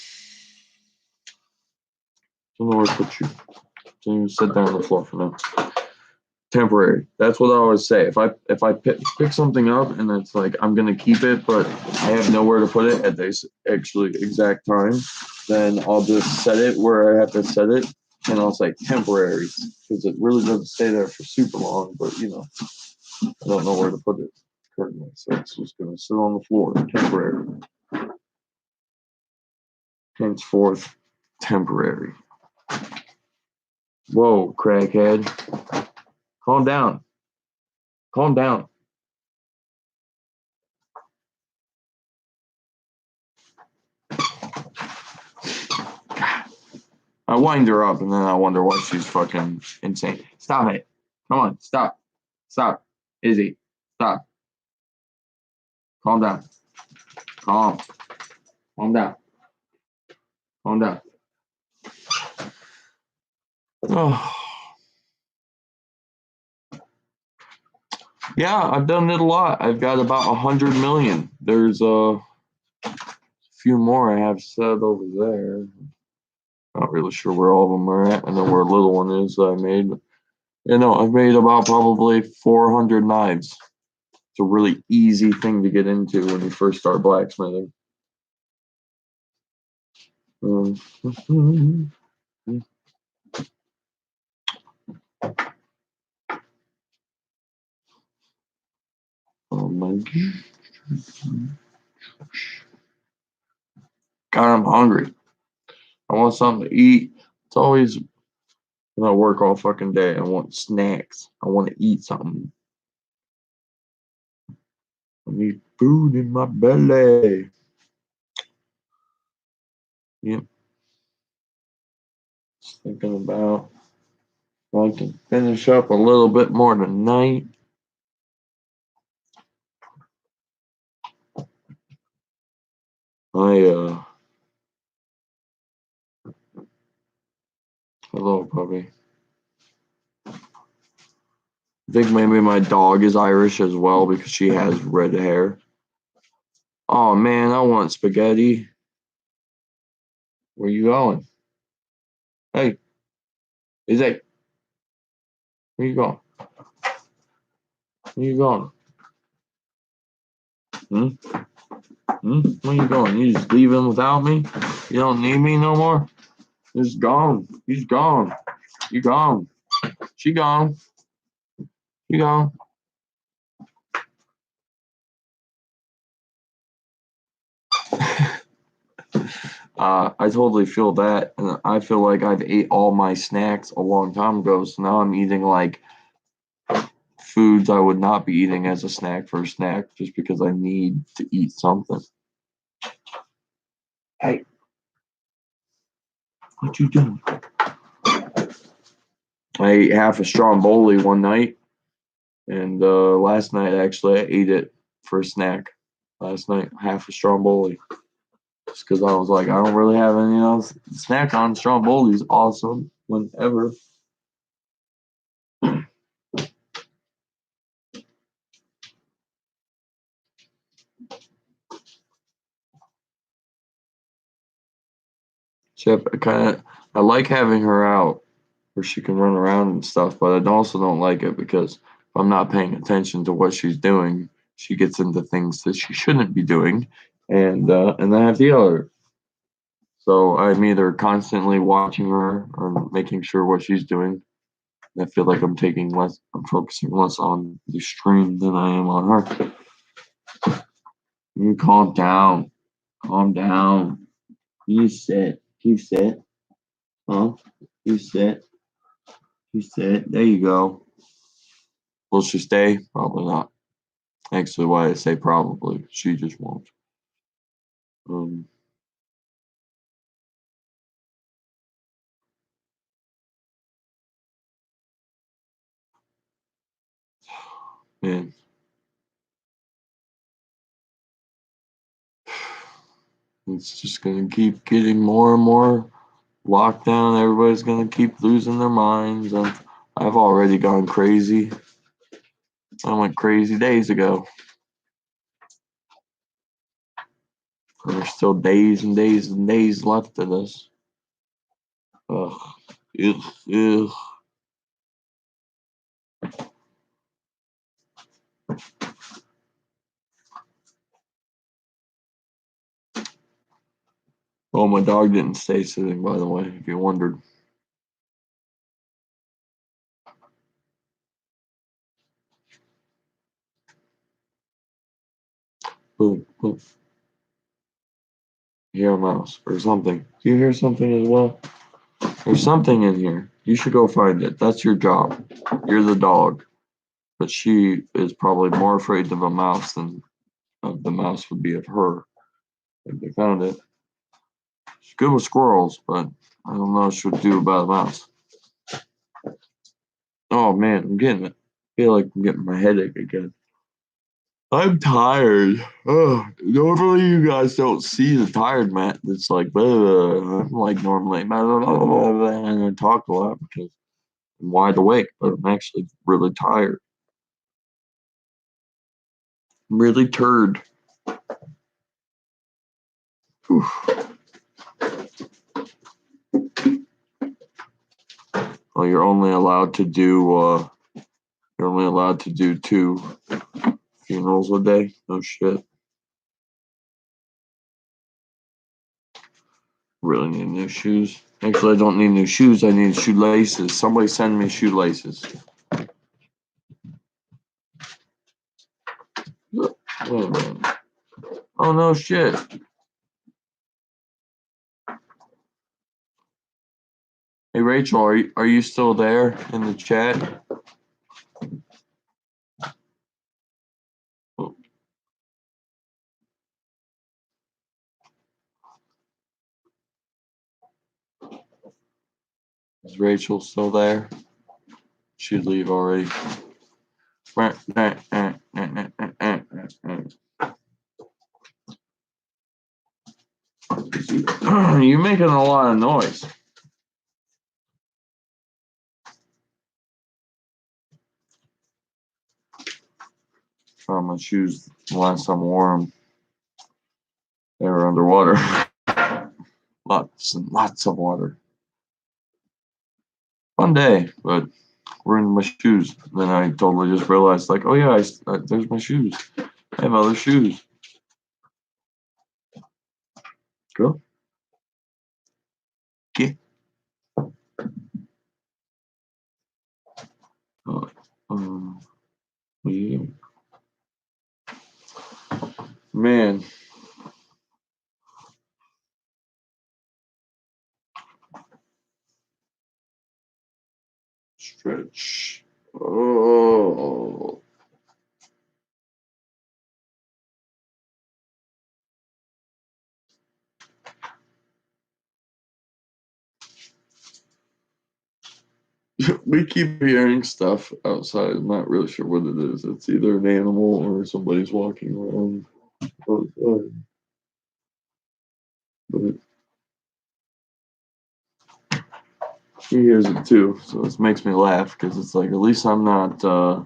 know where to put you. So you sit down on the floor for now. Temporary. That's what I always say. If I pick something up and it's like I'm gonna keep it, but I have nowhere to put it at this actually exact time, then I'll just set it where I have to set it, and I'll say temporary because it really doesn't stay there for super long. But I don't know where to put it currently, so it's just gonna sit on the floor. Temporary. Henceforth, temporary. Whoa, crackhead. Calm down. Calm down. I wind her up and then I wonder why she's fucking insane. Stop it. Come on, stop. Stop. Izzy, stop. Calm down. Calm. Calm down. Calm down. Oh. Yeah, I've done it a lot. I've got about 100 million. There's a few more I have set over there. Not really sure where all of them are at. I know where a little one is that I made. But, I've made about probably 400 knives. It's a really easy thing to get into when you first start blacksmithing. Oh my God, I'm hungry. I want something to eat. It's always when I work all fucking day. I want snacks. I want to eat something. I need food in my belly. Yep. Just thinking about if I can finish up a little bit more tonight. Hello, puppy. I think maybe my dog is Irish as well because she has red hair. Oh man, I want spaghetti. Where you going? Hey, is it? Where you going? Where you going? Hmm? Where you going? You just leaving without me? You don't need me no more? He's gone. He's gone. You gone. She gone. She gone. I totally feel that, and I feel like I've ate all my snacks a long time ago, so now I'm eating like foods I would not be eating as a snack for a snack just because I need to eat something. Hey, what you doing? I ate half a stromboli one night, and last night actually I ate it for a snack. last night, half a Stromboli. Just because I was like, I don't really have any else snack on. Stromboli's awesome whenever. Chip, I like having her out where she can run around and stuff, but I also don't like it because if I'm not paying attention to what she's doing, she gets into things that she shouldn't be doing, and I have to yell at her. So I'm either constantly watching her or making sure what she's doing. I feel like I'm focusing less on the stream than I am on her. You calm down, calm down. You sit, huh? You sit, you sit. There you go. Will she stay? Probably not. Actually, why I say probably, she just won't. Um, man, it's just gonna keep getting more and more locked down. Everybody's gonna keep losing their minds, and I've already gone crazy. I went crazy days ago. There's still days and days and days left of this. Ugh. Ugh. Ugh. Oh, my dog didn't stay sitting, by the way, if you wondered. Boom, boom. You hear a mouse or something. Do you hear something as well? There's something in here. You should go find it. That's your job. You're the dog. But she is probably more afraid of a mouse than of the mouse would be of her if they found it. She's good with squirrels, but I don't know what she would do about a mouse. Oh man, I'm getting it. I feel like I'm getting my headache again. I'm tired. Oh, normally you guys don't see the tired Matt. It's like, I'm like normally, and I talk a lot because I'm wide awake, but I'm actually really tired. I'm really turd. Whew. Well, you're only allowed to do 2 funerals a day. No shit. Really need new shoes. Actually, I don't need new shoes. I need shoelaces. Somebody send me shoelaces. Wait a minute. Oh no shit. Hey Rachel, are you still there in the chat? Oh, is Rachel still there? She'd leave already. You're making a lot of noise. Found my shoes the last time I wore them. They were underwater. Lots and lots of water. Fun day, but we're in my shoes. Then I totally just realized, like, oh yeah, there's my shoes. I have other shoes. Go. Get. Uh, yeah. Man, stretch. Oh. We keep hearing stuff outside. I'm not really sure what it is. It's either an animal or somebody's walking around. But she hears it too, so this makes me laugh because it's like at least I'm not. Uh,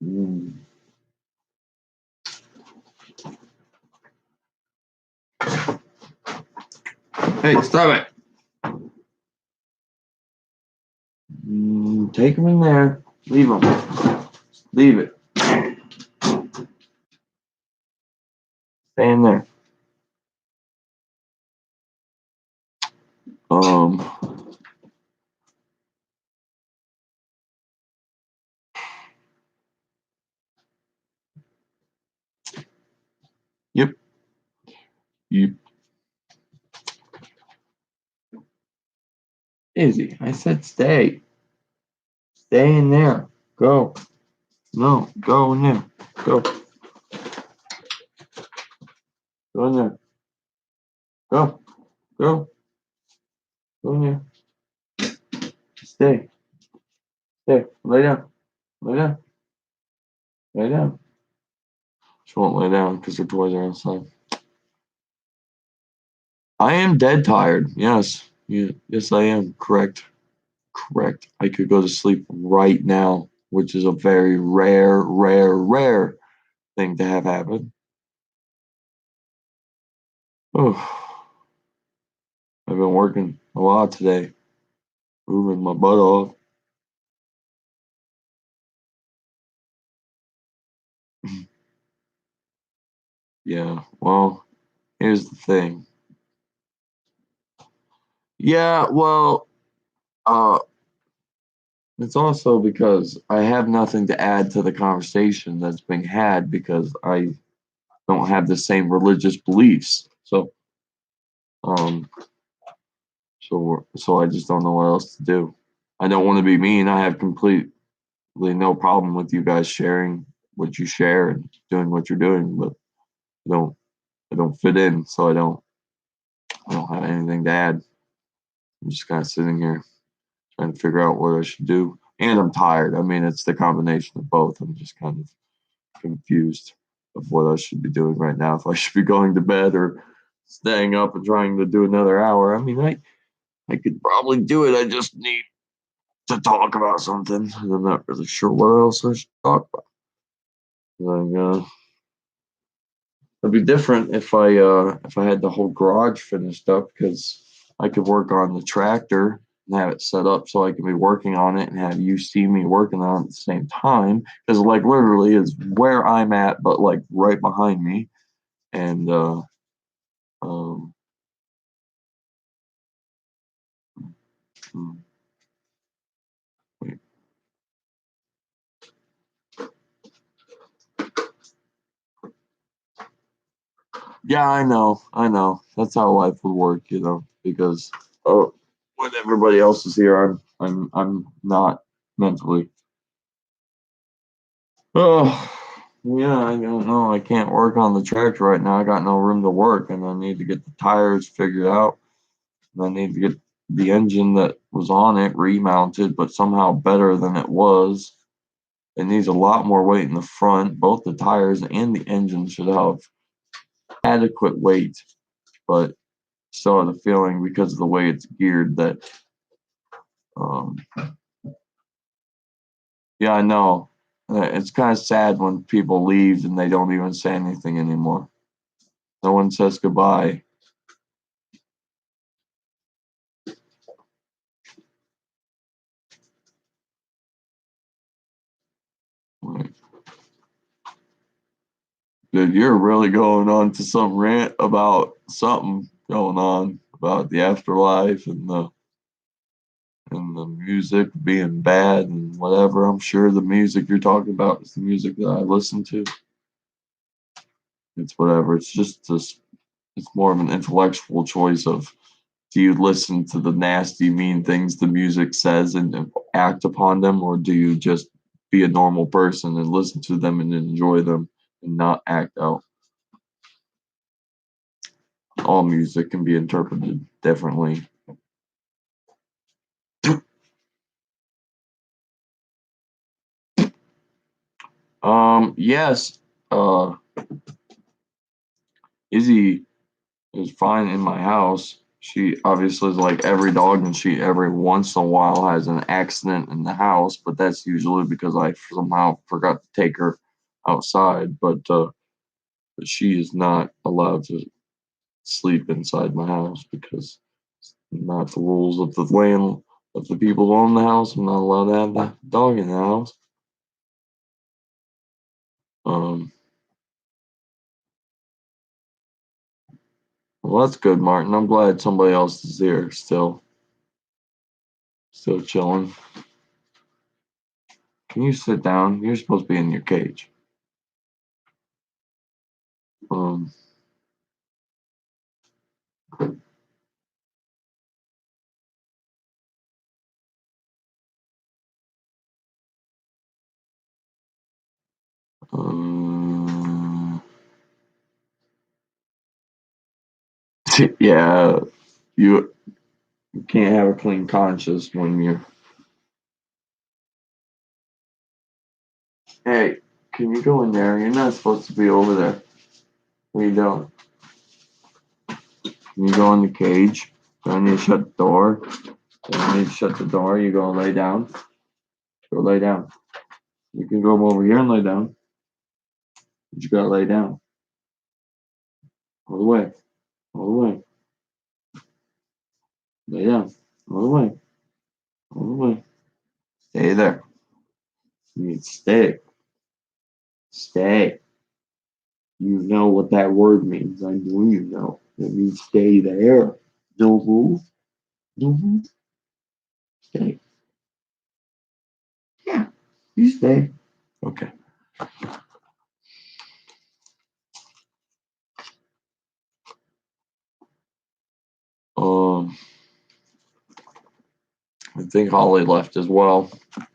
mm. Hey, stop it! Take him in there. Leave him. Leave it. Stay in there. Um. Yep. Yep. Izzy, I said stay. Stay in there. Go. No, go in there. Go. Go in there. Go. Go. Go in there. Stay. Stay. Lay down. Lay down. Lay down. She won't lay down because her toys are outside. I am dead tired. Yes. Yes, I am. Correct. Correct. I could go to sleep right now, which is a very rare thing to have happen. Oh, I've been working a lot today, moving my butt off. Yeah, well, here's the thing. Yeah, well, uh, it's also because I have nothing to add to the conversation that's being had because I don't have the same religious beliefs. Um, so I just don't know what else to do. I don't want to be mean. I have completely no problem with you guys sharing what you share and doing what you're doing, but I don't I don't fit in, so I don't have anything to add. I'm just kind of sitting here trying to figure out what I should do. And I'm tired. I mean, it's the combination of both. I'm just kind of confused of what I should be doing right now. If I should be going to bed or staying up and trying to do another hour. I mean, I could probably do it. I just need to talk about something. And I'm not really sure what else I should talk about. Like, it'd be different if I had the whole garage finished up because I could work on the tractor and have it set up so I can be working on it and have you see me working on it at the same time. Because like literally is where I'm at, but like right behind me. And um hmm, wait. Yeah, I know. That's how life would work, because oh when everybody else is here, I'm not mentally. Oh, yeah, I don't know. I can't work on the tractor right now. I got no room to work, and I need to get the tires figured out. And I need to get the engine that was on it remounted, but somehow better than it was. It needs a lot more weight in the front. Both the tires and the engine should have adequate weight, but still have the feeling because of the way it's geared that, um, yeah, I know. It's kind of sad when people leave and they don't even say anything anymore. No one says goodbye. Dude, you're really going on to some rant about something going on about the afterlife and the music being bad and whatever. I'm sure the music you're talking about is the music that I listen to. It's whatever. It's just this. It's more of an intellectual choice of do you listen to the nasty, mean things the music says and act upon them, or do you just be a normal person and listen to them and enjoy them and not act out? All music can be interpreted differently. Yes. Uh, Izzy is fine in my house. She obviously is like every dog, and she every once in a while has an accident in the house, but that's usually because I somehow forgot to take her outside. But she is not allowed to sleep inside my house because it's not the rules of the land of the people who own the house. I'm not allowed to have the dog in the house. Um, well, that's good, Martin. I'm glad somebody else is here still chilling. Can you sit down? You're supposed to be in your cage. Um, uh, yeah, you can't have a clean conscience when you're. Hey, can you go in there? You're not supposed to be over there. What are you doing? Can you go in the cage? Do I need to shut the door? Do I need to shut the door? You go lay down. Go lay down. You can go over here and lay down. But you gotta lay down. All the way. All the way. Lay down. All the way. All the way. Stay there. You need to stay. Stay. You know what that word means. I know you know. It means stay there. Don't move. Don't move. Stay. Yeah. You stay. Okay. Um, I think Holly left as well.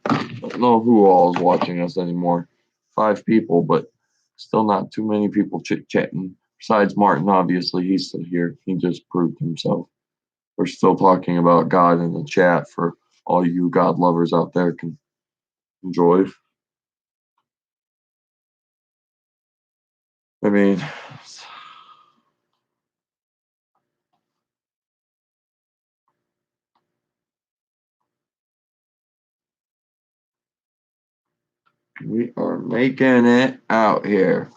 Don't know who all is watching us anymore. 5 people, but still not too many people chit chatting. Besides Martin, obviously, he's still here. He just proved himself. We're still talking about God in the chat for all you God lovers out there can enjoy. I mean, we are making it out here.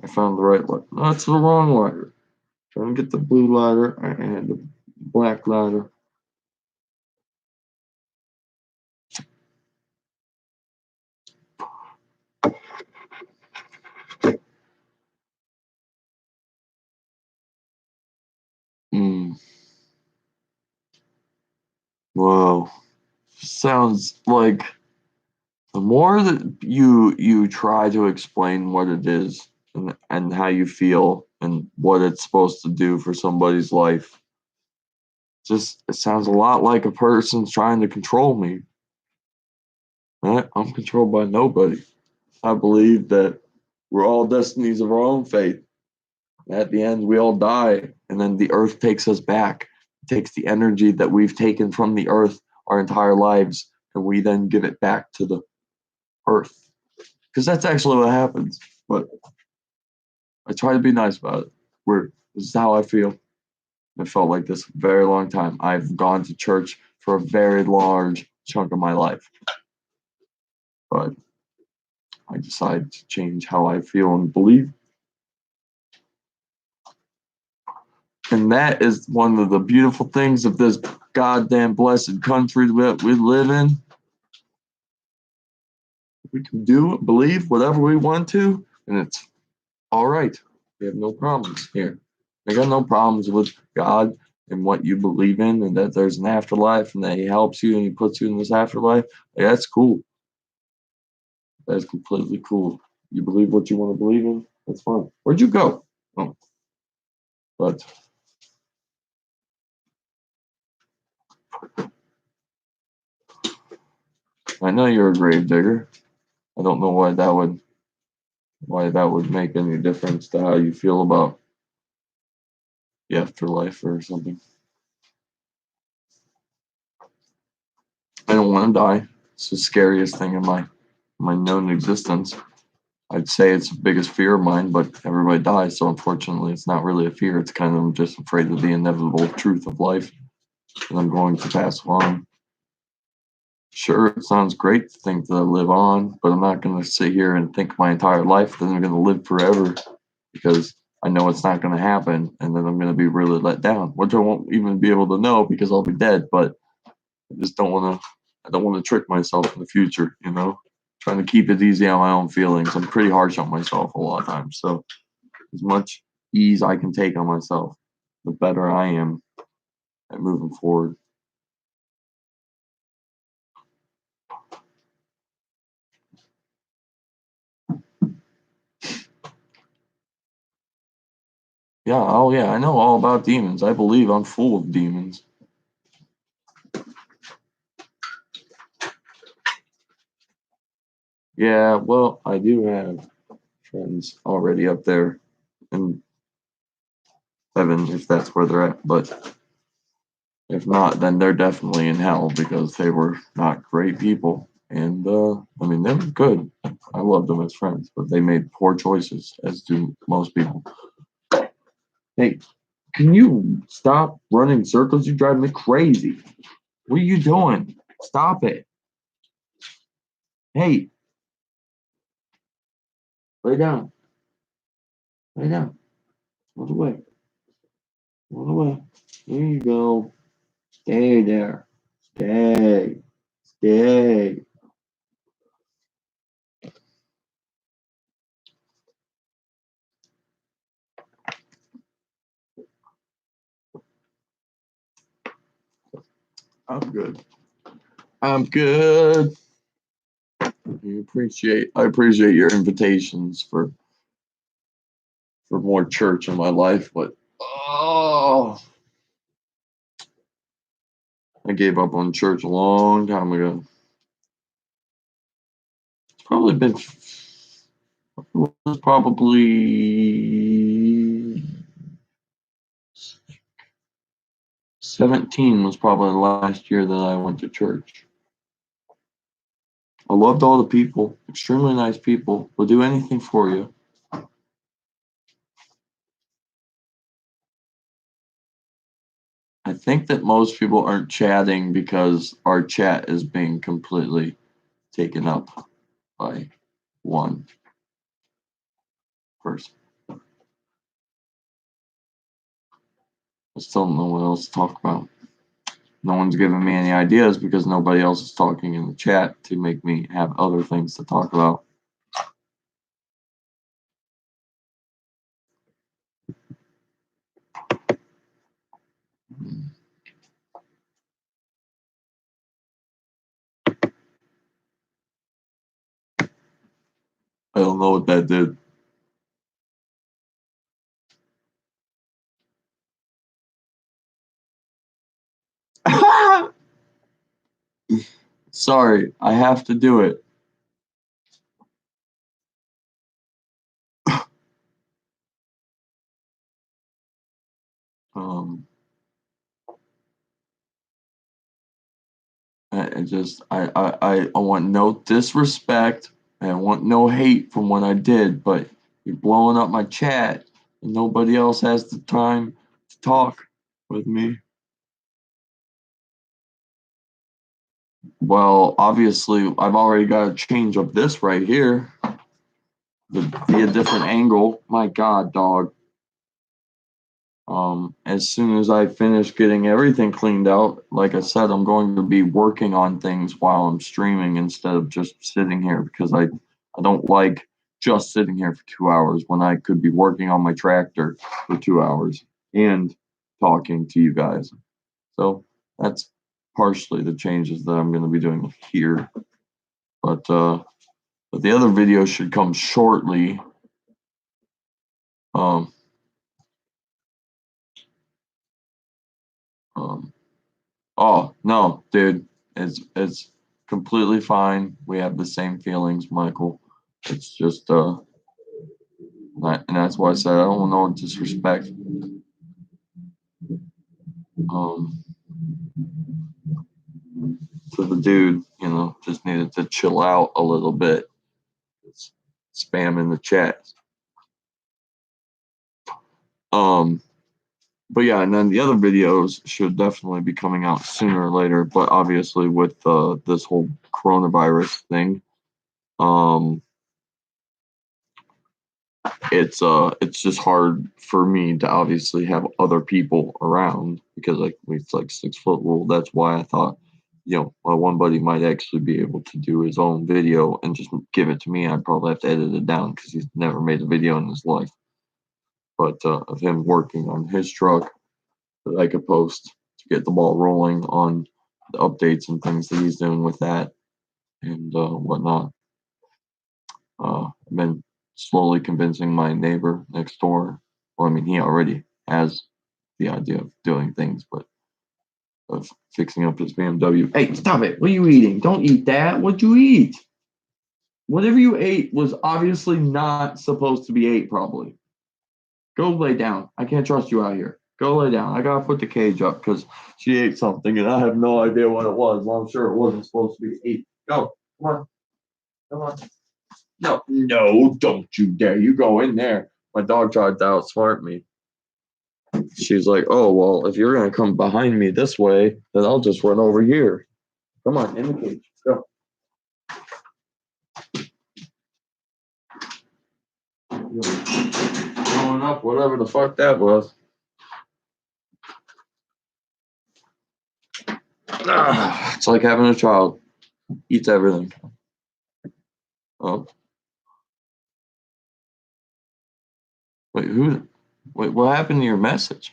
I found the right one. No, that's the wrong lighter. Trying to get the blue lighter and the black lighter. Mm, whoa. Sounds like the more that you try to explain what it is and how you feel and what it's supposed to do for somebody's life, just it sounds a lot like a person's trying to control me. I'm controlled by nobody. I believe that we're all destinies of our own fate. At the end, we all die, and then the earth takes us back. It takes the energy that we've taken from the earth our entire lives, and we then give it back to the earth. Because that's actually what happens. But I try to be nice about it. This is how I feel. I felt like this a very long time. I've gone to church for a very large chunk of my life, but I decided to change how I feel and believe. And that is one of the beautiful things of this goddamn blessed country that we live in. We can do, believe whatever we want to, and it's all right. We have no problems here. I got no problems with God and what you believe in, and that there's an afterlife, and that He helps you and He puts you in this afterlife. Like, that's cool. That's completely cool. You believe what you want to believe in. That's fine. Where'd you go? Oh, but I know you're a grave digger. I don't know why that would make any difference to how you feel about the afterlife or something. I don't want to die. It's the scariest thing in my known existence. I'd say it's the biggest fear of mine, but everybody dies, so unfortunately, it's not really a fear. It's kind of just afraid of the inevitable truth of life that I'm going to pass on. Sure, it sounds great to think that I live on, but I'm not going to sit here and think my entire life that I'm going to live forever because I know it's not going to happen, and then I'm going to be really let down, which I won't even be able to know because I'll be dead. But I just don't want to. I don't want to trick myself in the future. Trying to keep it easy on my own feelings. I'm pretty harsh on myself a lot of times. So as much ease I can take on myself, the better I am at moving forward. Yeah, oh yeah, I know all about demons. I believe I'm full of demons. Yeah, well, I do have friends already up there in heaven, if that's where they're at. But if not, then they're definitely in hell because they were not great people. And I mean, they were good. I loved them as friends, but they made poor choices, as do most people. Hey, can you stop running circles? You drive me crazy. What are you doing? Stop it. Hey, lay down. Lay down. Run away. Run away. There you go. Stay there. Stay. Stay. I'm good. I'm good. I appreciate your invitations for more church in my life, but I gave up on church a long time ago. It's probably been it was probably 17 was probably the last year that I went to church. I loved all the people, extremely nice people, will do anything for you. I think that most people aren't chatting because our chat is being completely taken up by one person. I still don't know what else to talk about. No one's giving me any ideas because nobody else is talking in the chat to make me have other things to talk about. I don't know what that did. Sorry, I have to do it. Um, I want no disrespect. I want no hate from what I did, but you're blowing up my chat, and nobody else has the time to talk with me. Well, obviously, I've already got a change of this right here. Be a different angle. My God, dog. As soon as I finish getting everything cleaned out, like I said, I'm going to be working on things while I'm streaming instead of just sitting here because I don't like just sitting here for 2 hours when I could be working on my tractor for 2 hours and talking to you guys. So that's partially the changes that I'm going to be doing here. But the other video should come shortly. Um, um, Oh, no, dude. It's completely fine. We have the same feelings, Michael. It's just and that's why I said I don't want no disrespect. Um to the dude, just needed to chill out a little bit. It's spam in the chat. But yeah, and then the other videos should definitely be coming out sooner or later. But obviously, with this whole coronavirus thing, it's just hard for me to obviously have other people around because like it's like 6 foot rule. That's why I thought, my one buddy might actually be able to do his own video and just give it to me. I'd probably have to edit it down because he's never made a video in his life. But of him working on his truck that I could post to get the ball rolling on the updates and things that he's doing with that and whatnot. I've been slowly convincing my neighbor next door. Well, I mean, he already has the idea of doing things, but of fixing up his BMW. Hey, stop it. What are you eating? Don't eat that. What'd you eat? Whatever you ate was obviously not supposed to be ate, probably. Go lay down. I can't trust you out here. Go lay down. I gotta put the cage up because she ate something and I have no idea what it was. Well, I'm sure it wasn't supposed to be ate. Go. Come on. Come on. No, don't you dare. You go in there. My dog tried to outsmart me. She's like, oh, well, if you're going to come behind me this way, then I'll just run over here. Come on, in the cage. Go. Growing up, whatever the fuck that was. It's like having a child. Eats everything. Oh. Wait, what happened to your message?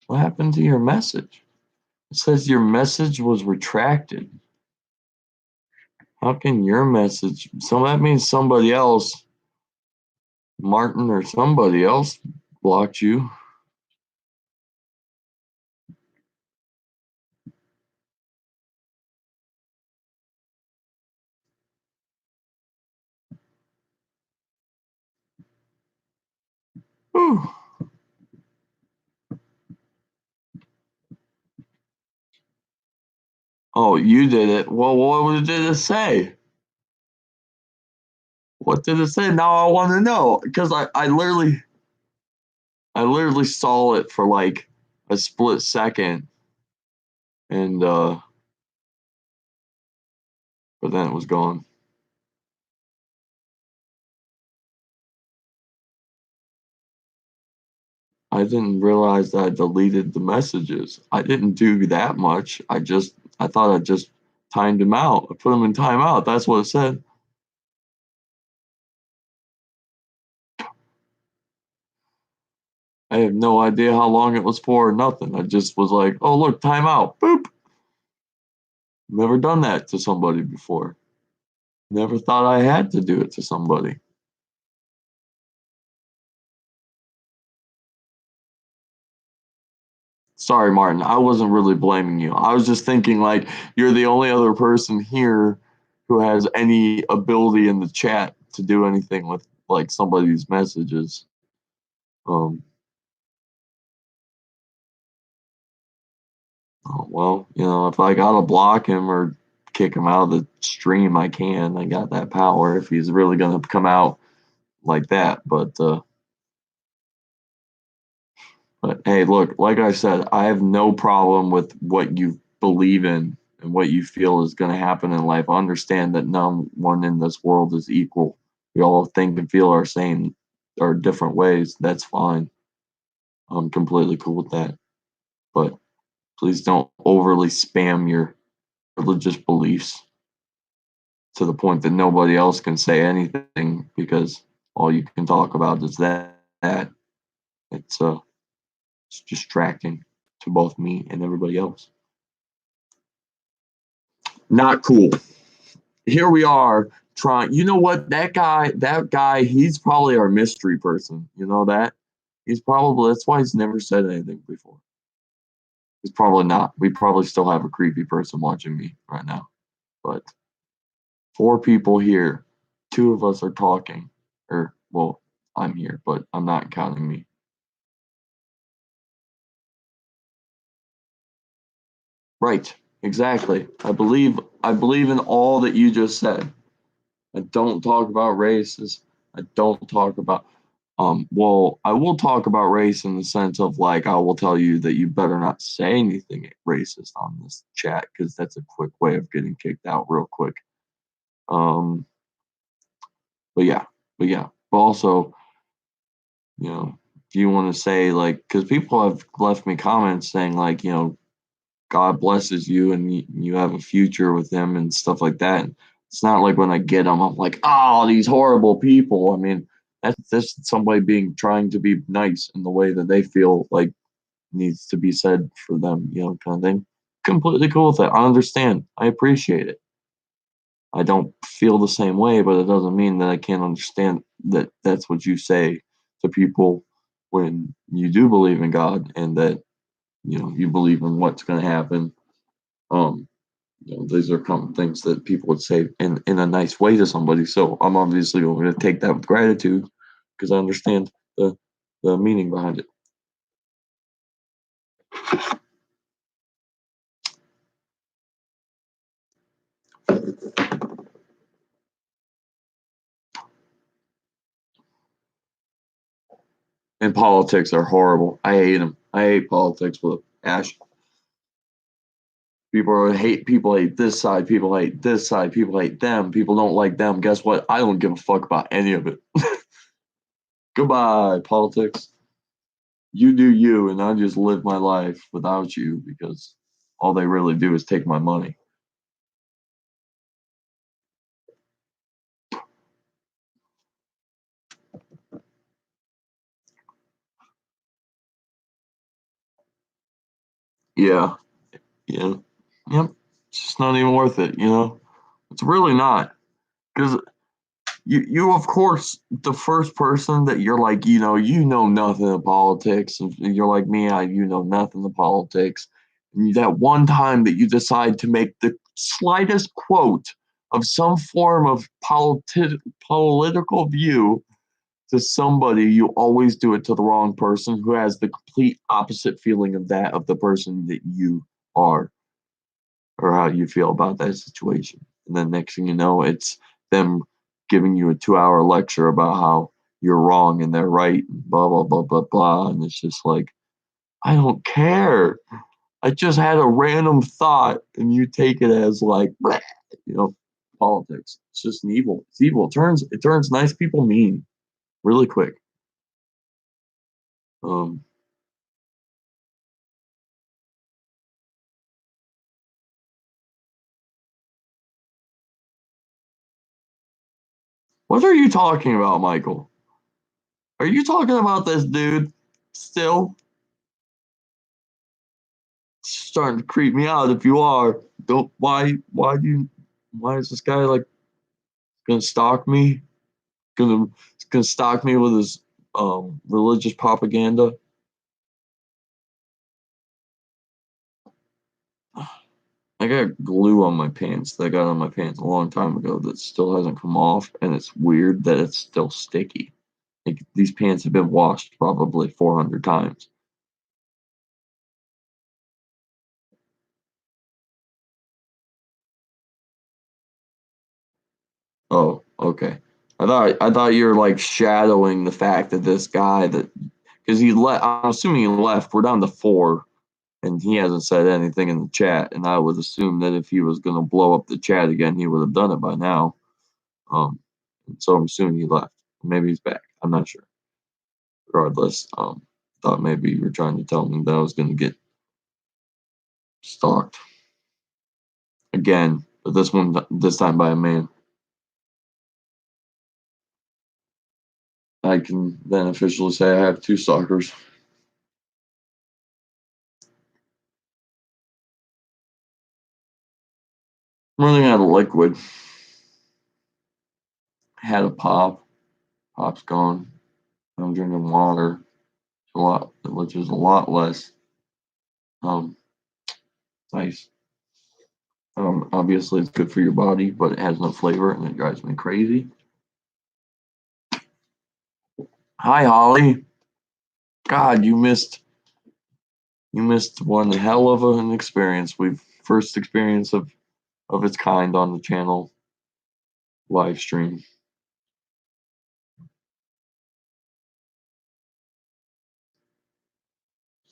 What happened to your message? It says your message was retracted. How can your message? So that means somebody else, Martin or somebody else, blocked you. Whew. Oh, you did it. Well, what did it say? What did it say? Now I want to know because I literally saw it for like a split second, and but then it was gone. I didn't realize that I deleted the messages. I didn't do that much. I thought I just timed them out. I put them in timeout. That's what it said. I have no idea how long it was for or nothing. I just was like, oh, look, timeout. Boop. Never done that to somebody before. Never thought I had to do it to somebody. Sorry, Martin. I wasn't really blaming you. I was just thinking like you're the only other person here who has any ability in the chat to do anything with like somebody's messages. Oh, well, if I gotta block him or kick him out of the stream, I can. I got that power if he's really gonna come out like that. But hey, look, like I said, I have no problem with what you believe in and what you feel is going to happen in life. I understand that no one in this world is equal. We all think and feel our same or different ways. That's fine. I'm completely cool with that. But please don't overly spam your religious beliefs to the point that nobody else can say anything because all you can talk about is that. It's distracting to both me and everybody else. Not cool. Here we are trying. You know what? That guy, he's probably our mystery person. You know that? That's why he's never said anything before. He's probably not. We probably still have a creepy person watching me right now. But 4 people here, 2 of us are talking. Or, well, I'm here, but I'm not counting me. Right. Exactly. I believe I believe in all that you just said. I don't talk about races. I don't talk about well, I will talk about race in the sense of like I will tell you that you better not say anything racist on this chat because that's a quick way of getting kicked out real quick. Um, but yeah, but also, do you want to say like because people have left me comments saying like God blesses you and you have a future with him and stuff like that. And it's not like when I get them, I'm like, oh, these horrible people. I mean, that's just somebody trying to be nice in the way that they feel like needs to be said for them, kind of thing. Completely cool with that. I understand. I appreciate it. I don't feel the same way, but it doesn't mean that I can't understand that that's what you say to people when you do believe in God and that you believe in what's going to happen. Um, these are common things that people would say in a nice way to somebody. So I'm obviously going to take that with gratitude because I understand the meaning behind it. And politics are horrible. I hate them. I hate politics with a passion. People hate this side, people hate this side, people hate them, people don't like them. Guess what? I don't give a fuck about any of it. Goodbye, politics. You do you, and I just live my life without you because all they really do is take my money. Yeah, yeah, yep. It's just not even worth it, It's really not. Because you of course the first person that you're like you know nothing of politics and you're like me you know nothing of politics and that one time that you decide to make the slightest quote of some form of political view to somebody you always do it to the wrong person who has the complete opposite feeling of that of the person that you are or how you feel about that situation. And then next thing you know, it's them giving you a 2 hour lecture about how you're wrong and they're right, and blah, blah, blah, blah, blah. And it's just like, I don't care. I just had a random thought and you take it as like, bleh, politics. It's just an evil. It's evil. It turns nice people mean really quick. Um, what are you talking about, Michael? Are you talking about this dude still? Starting to creep me out if you are. Don't why is this guy like gonna stalk me? Gonna gonna stalk me with his religious propaganda? I got glue on my pants that I got on my pants a long time ago that still hasn't come off, and it's weird that it's still sticky. Like these pants have been washed probably 400 times. Oh, okay. I thought you were like shadowing the fact that this guy that because he left. I'm assuming he left. We're down to four, and he hasn't said anything in the chat. And I would assume that if he was going to blow up the chat again, he would have done it by now. So I'm assuming he left. Maybe he's back. I'm not sure. Regardless, thought maybe you were trying to tell me that I was going to get stalked again, but this time by a man. I can then officially say I have two stalkers. I'm running out of liquid. Had a pop. Pop's gone. I'm drinking water. Which is a lot less. Um, nice. Obviously, it's good for your body, but it has no flavor and it drives me crazy. Hi, Holly. God, you missed one hell of an experience. We've first experience of of its kind on the channel live stream.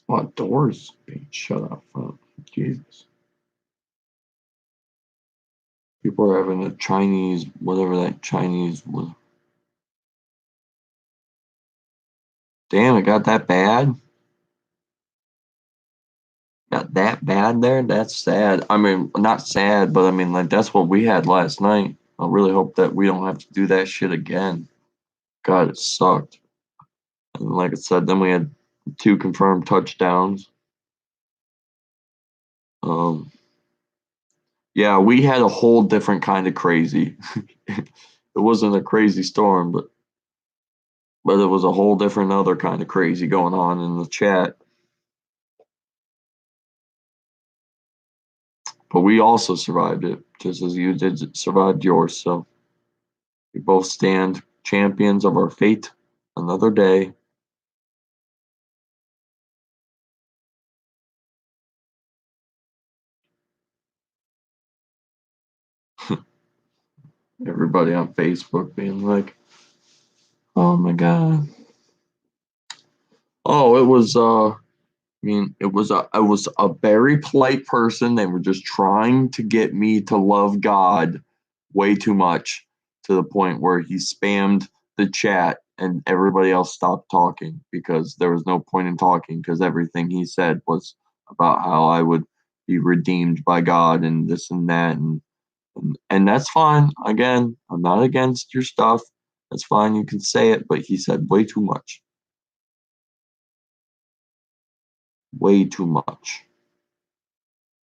A lot of doors being shut off. Oh, Jesus. People are having a Chinese, whatever that Chinese was. Damn, it got that bad? Got that bad there? That's sad. I mean, not sad, but I mean, like, that's what we had last night. I really hope that we don't have to do that shit again. God, it sucked. And like I said, then we had 2 confirmed touchdowns. Um, yeah, we had a whole different kind of crazy. It wasn't a crazy storm, but it was a whole different other kind of crazy going on in the chat. But we also survived it, just as you did survived yours. So we both stand champions of our fate another day. Everybody on Facebook being like, "Oh my God." Oh, it was I was a very polite person. They were just trying to get me to love God way too much, to the point where he spammed the chat and everybody else stopped talking because there was no point in talking, because everything he said was about how I would be redeemed by God and this and that, and that's fine. Again, I'm not against your stuff. That's fine. You can say it, but he said way too much. Way too much.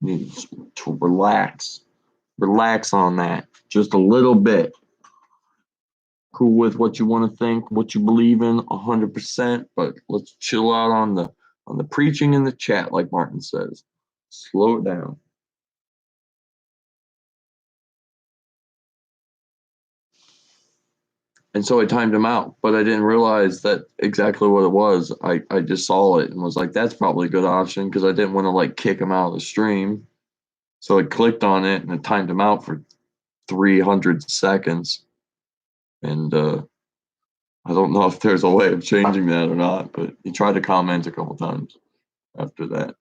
Needs to relax. Relax on that. Just a little bit. Cool with what you want to think, what you believe in, 100%. But let's chill out on the preaching in the chat, like Martin says. Slow it down. And so I timed him out, but I didn't realize that exactly what it was. I just saw it and was like, that's probably a good option, because I didn't want to like kick him out of the stream. So I clicked on it and it timed him out for 300 seconds. And I don't know if there's a way of changing that or not, but he tried to comment a couple times after that.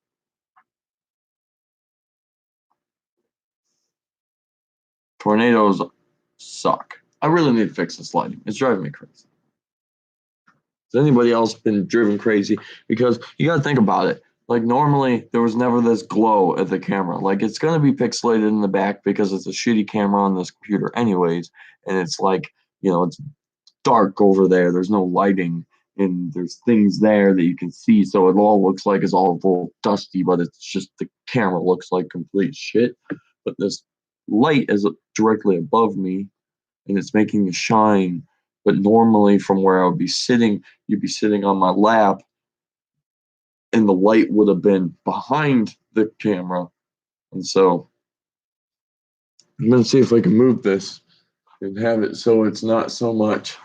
Tornadoes suck. I really need to fix this lighting. It's driving me crazy. Has anybody else been driven crazy? Because you got to think about it. Like, normally there was never this glow at the camera. Like, it's going to be pixelated in the back because it's a shitty camera on this computer anyways. And it's like, it's dark over there. There's no lighting, and there's things there that you can see. So it all looks like it's all a little dusty, but it's just the camera looks like complete shit. But this light is directly above me, and it's making it shine. But normally, from where I would be sitting, you'd be sitting on my lap, and the light would have been behind the camera. And so I'm going to see if I can move this and have it so it's not so much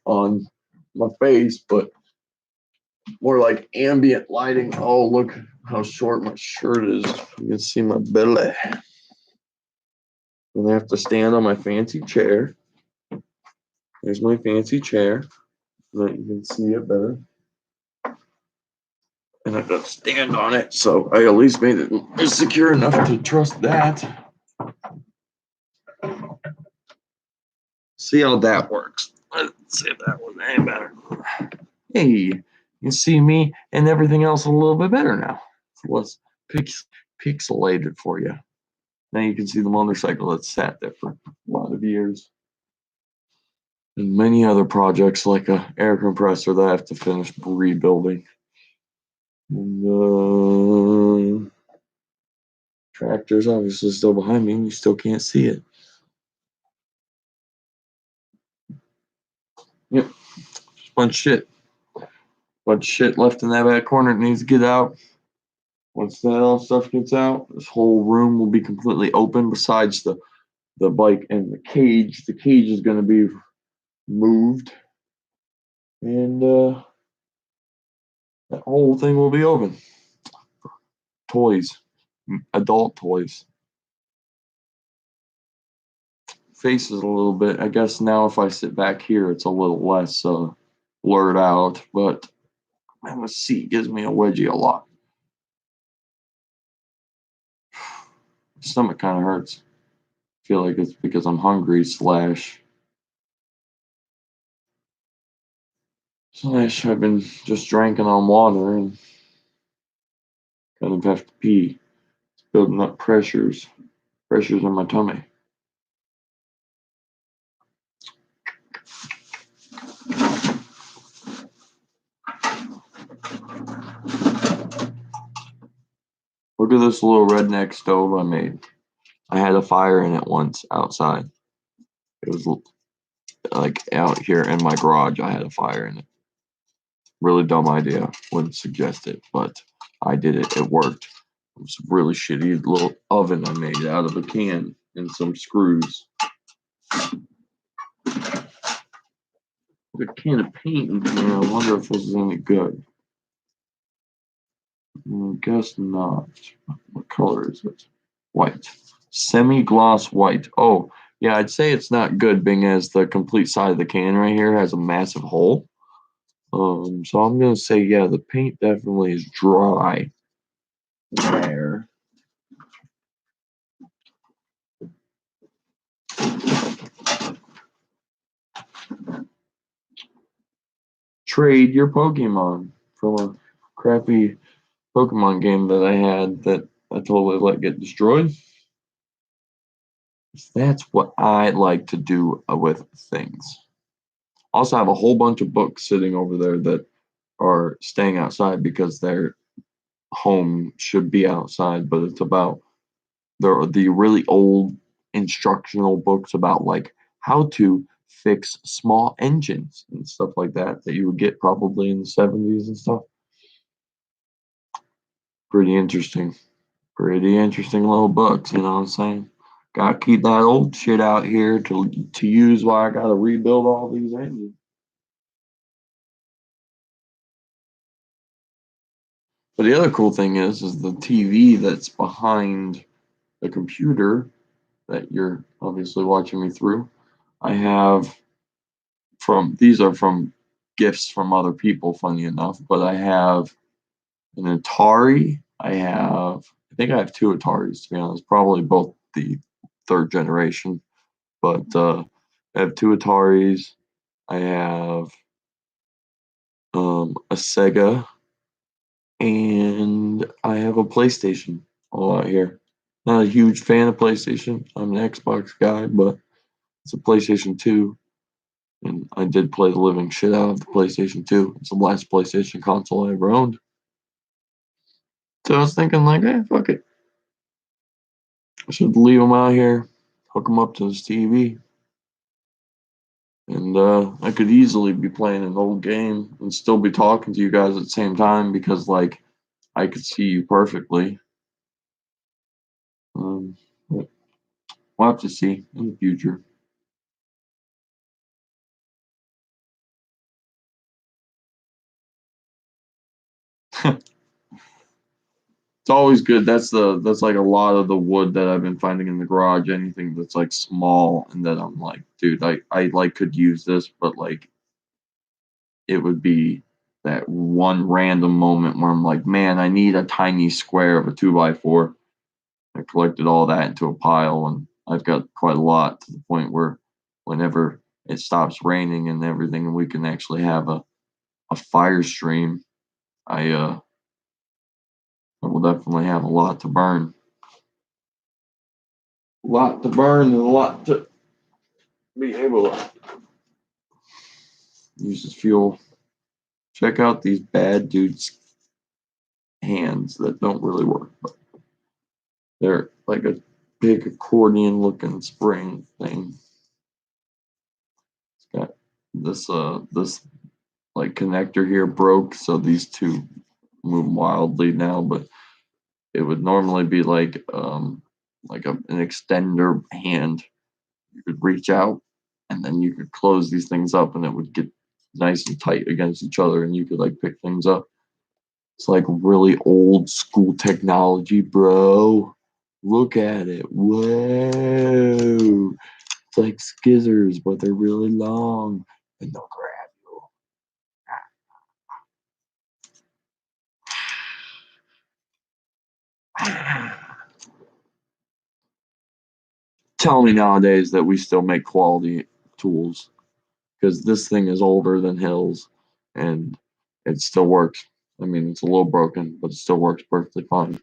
on my face, but more like ambient lighting. Oh, look how short my shirt is. You can see my belly. And I have to stand on my fancy chair. There's my fancy chair so that you can see it better. And I've got to stand on it, so I at least made it secure enough to trust that. See how that works. Let's see if that was any better. Hey, you see me and everything else a little bit better now. It was pixelated for you. Now you can see the motorcycle that sat there for a lot of years. And many other projects like a air compressor that I have to finish rebuilding. And tractor's obviously still behind me, and you still can't see it. Yep, just a bunch of shit. Bunch of shit left in that back corner that needs to get out. Once that all stuff gets out, this whole room will be completely open besides the bike and the cage. The cage is going to be moved, and that whole thing will be open. Toys, adult toys. face is a little bit. I guess now if I sit back here, it's a little less blurred out. But man, the seat gives me a wedgie a lot. Stomach kind of hurts. I feel like it's because I'm hungry slash I've been just drinking on water and kind of have to pee. It's building up pressures in my tummy. Look at this little redneck stove I made. I had a fire in it once outside. It was like out here in my garage. I had a fire in it. Really dumb idea. Wouldn't suggest it, but I did it. It worked. It was a really shitty little oven I made out of a can and some screws. A can of paint in here. I wonder if this is any good. I guess not. What color is it? White. Semi-gloss white. Oh, yeah, I'd say it's not good being as the complete side of the can right here has a massive hole. So I'm going to say, yeah, the paint definitely is dry there. Trade your Pokemon from a crappy Pokemon game that I had that I totally let get destroyed. That's what I like to do with things. Also, I have a whole bunch of books sitting over there that are staying outside because their home should be outside, but it's about the really old instructional books about like how to fix small engines and stuff like that you would get probably in the 70s and stuff. Pretty interesting. Pretty interesting little books, you know what I'm saying? Gotta keep that old shit out here to use while I gotta rebuild all these engines. But the other cool thing is the TV that's behind the computer that you're obviously watching me through. I have these are from gifts from other people, funny enough, but I have an Atari. I think I have two Ataris, to be honest, probably both the third generation, but I have two Ataris. I have a Sega, and I have a PlayStation all out here. Not a huge fan of PlayStation. I'm an Xbox guy, but it's a PlayStation 2. And I did play the living shit out of the PlayStation 2. It's the last PlayStation console I ever owned. So I was thinking, like, hey, fuck it. I should leave them out here, hook them up to this TV. And I could easily be playing an old game and still be talking to you guys at the same time because, like, I could see you perfectly. But we'll have to see in the future. It's always good. That's like a lot of the wood that I've been finding in the garage. Anything that's like small and that I'm like, dude, I like could use this, but like it would be that one random moment where I'm like, man, I need a tiny square of a 2x4. I collected all that into a pile, and I've got quite a lot to the point where whenever it stops raining and everything, and we can actually have a fire stream, I will definitely have a lot to burn. A lot to burn and a lot to be able to use as fuel. Check out these bad dudes' hands that don't really work, but they're like a big accordion looking spring thing. It's got this like connector here broke, so these two move wildly now, but it would normally be like an extender hand. You could reach out and then you could close these things up and it would get nice and tight against each other and you could like pick things up. It's like really old school technology, bro. Look at it. Whoa. It's like skizzers, but they're really long and they'll grab you. Tell me nowadays that we still make quality tools because this thing is older than hills and it still works. I mean, it's a little broken, but it still works perfectly fine.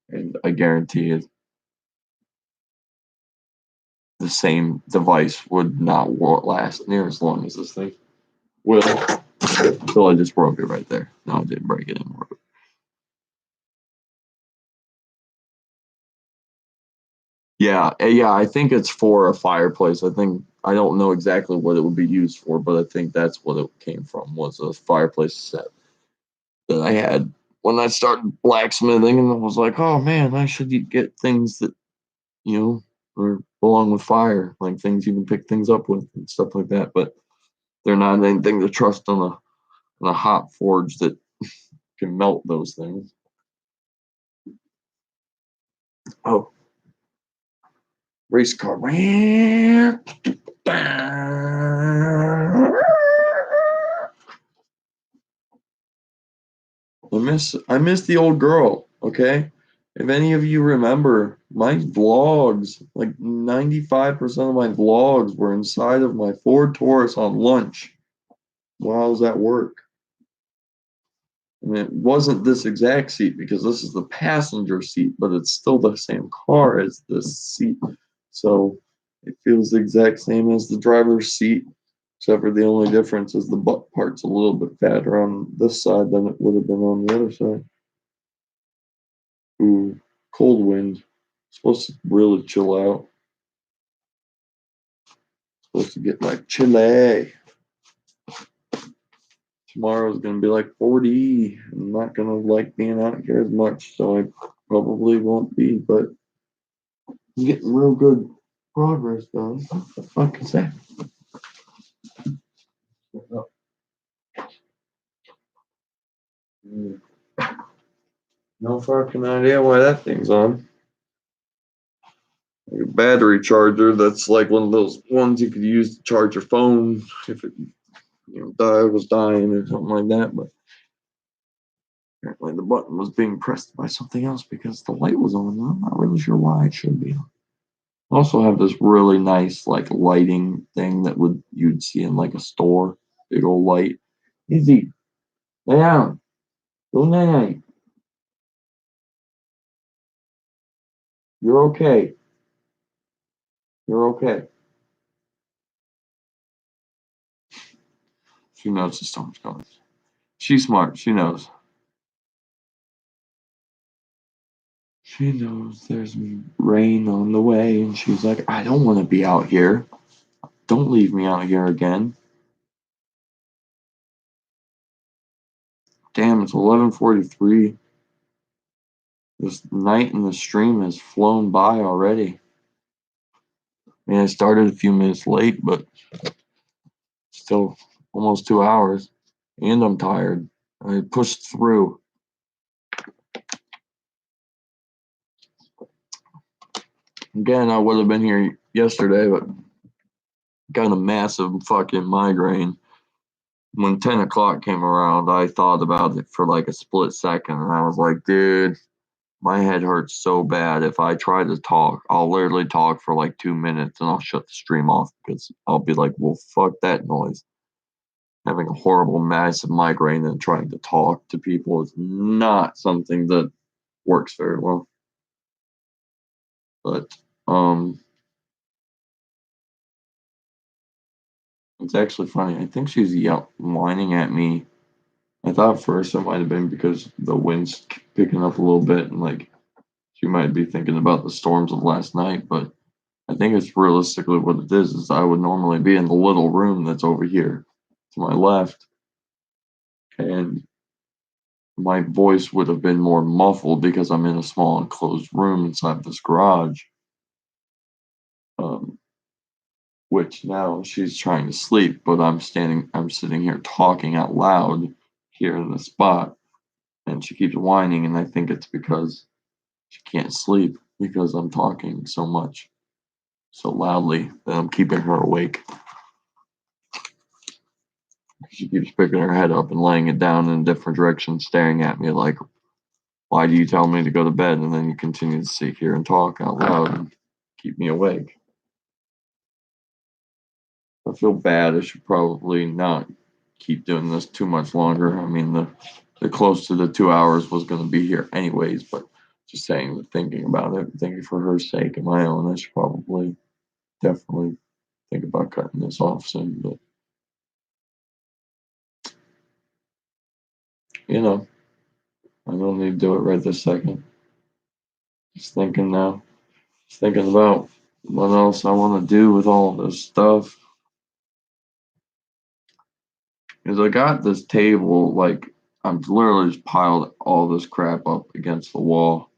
And I guarantee it, the same device would not last near as long as this thing will. Until I just broke it right there. No, I didn't break it anymore. Yeah, I think it's for a fireplace. I don't know exactly what it would be used for, but I think that's what it came from was a fireplace set that I had when I started blacksmithing, and I was like, oh man, I should get things that you know are belong with fire, like things you can pick things up with and stuff like that. But they're not anything to trust on a hot forge that can melt those things. Oh, race car. I miss the old girl, okay? If any of you remember, my vlogs, like 95% of my vlogs were inside of my Ford Taurus on lunch while I was at work. And it wasn't this exact seat because this is the passenger seat, but it's still the same car as this seat. So it feels the exact same as the driver's seat, except for the only difference is the butt part's a little bit fatter on this side than it would have been on the other side. Ooh, cold wind. Supposed to really chill out. Supposed to get like chilly. Tomorrow's gonna be like 40. I'm not gonna like being out here as much, so I probably won't be, but I'm getting real good progress done. What the fuck is that? No fucking idea why that thing's on. Like a battery charger that's like one of those ones you could use to charge your phone if it was dying or something like that, but apparently the button was being pressed by something else because the light was on. I'm not really sure why it should be on. I also have this really nice like lighting thing that you'd see in like a store. Big old light. Easy. Lay down. Go night. You're okay. You're okay. She knows the storm's coming. She's smart. She knows. She knows there's rain on the way, and she's like, I don't want to be out here. Don't leave me out here again. Damn, it's 11:43. This night in the stream has flown by already. I mean, I started a few minutes late, but still almost 2 hours. And I'm tired. I pushed through. Again, I would have been here yesterday, but got a massive fucking migraine. When 10 o'clock came around, I thought about it for like a split second, and I was like, dude, my head hurts so bad. If I try to talk, I'll literally talk for like 2 minutes and I'll shut the stream off because I'll be like, well, fuck that noise. Having a horrible, massive migraine and trying to talk to people is not something that works very well. But it's actually funny. I think she's whining at me. I thought first it might have been because the wind's picking up a little bit and like she might be thinking about the storms of last night, but I think it's realistically what it is I would normally be in the little room that's over here to my left, and my voice would have been more muffled because I'm in a small enclosed room inside this garage. Um, which now she's trying to sleep, but I'm sitting here talking out loud here in the spot, and she keeps whining, and I think it's because she can't sleep because I'm talking so much. so loudly that I'm keeping her awake. She keeps picking her head up and laying it down in a different direction, staring at me like, why do you tell me to go to bed? And then you continue to sit here and talk out loud and keep me awake. I feel bad. I should probably not keep doing this too much longer. I mean, the close to the 2 hours was going to be here anyways, but just saying, thinking about it, thinking for her sake and my own, I should probably definitely think about cutting this off soon. But, I don't need to do it right this second. Just thinking now. Just thinking about what else I want to do with all this stuff. Because I got this table, like, I'm literally just piled all this crap up against the wall.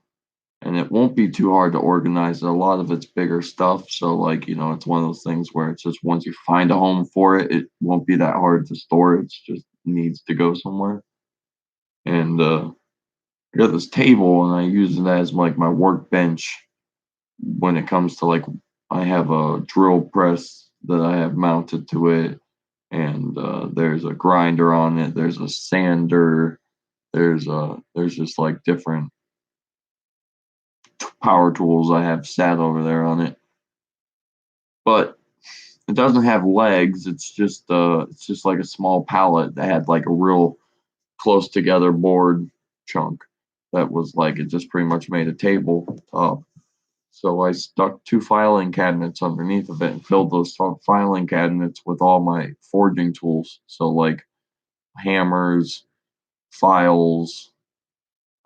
And it won't be too hard to organize. A lot of it's bigger stuff. So, like, it's one of those things where it's just once you find a home for it, it won't be that hard to store. It just needs to go somewhere. And I got this table and I use it as like my workbench when it comes to like, I have a drill press that I have mounted to it. And there's a grinder on it. There's a sander. There's just like different power tools I have sat over there on it. But it doesn't have legs. It's just like a small pallet that had like a real close together board chunk that was like it just pretty much made a table top. So I stuck two filing cabinets underneath of it and filled those filing cabinets with all my forging tools. So like hammers, files,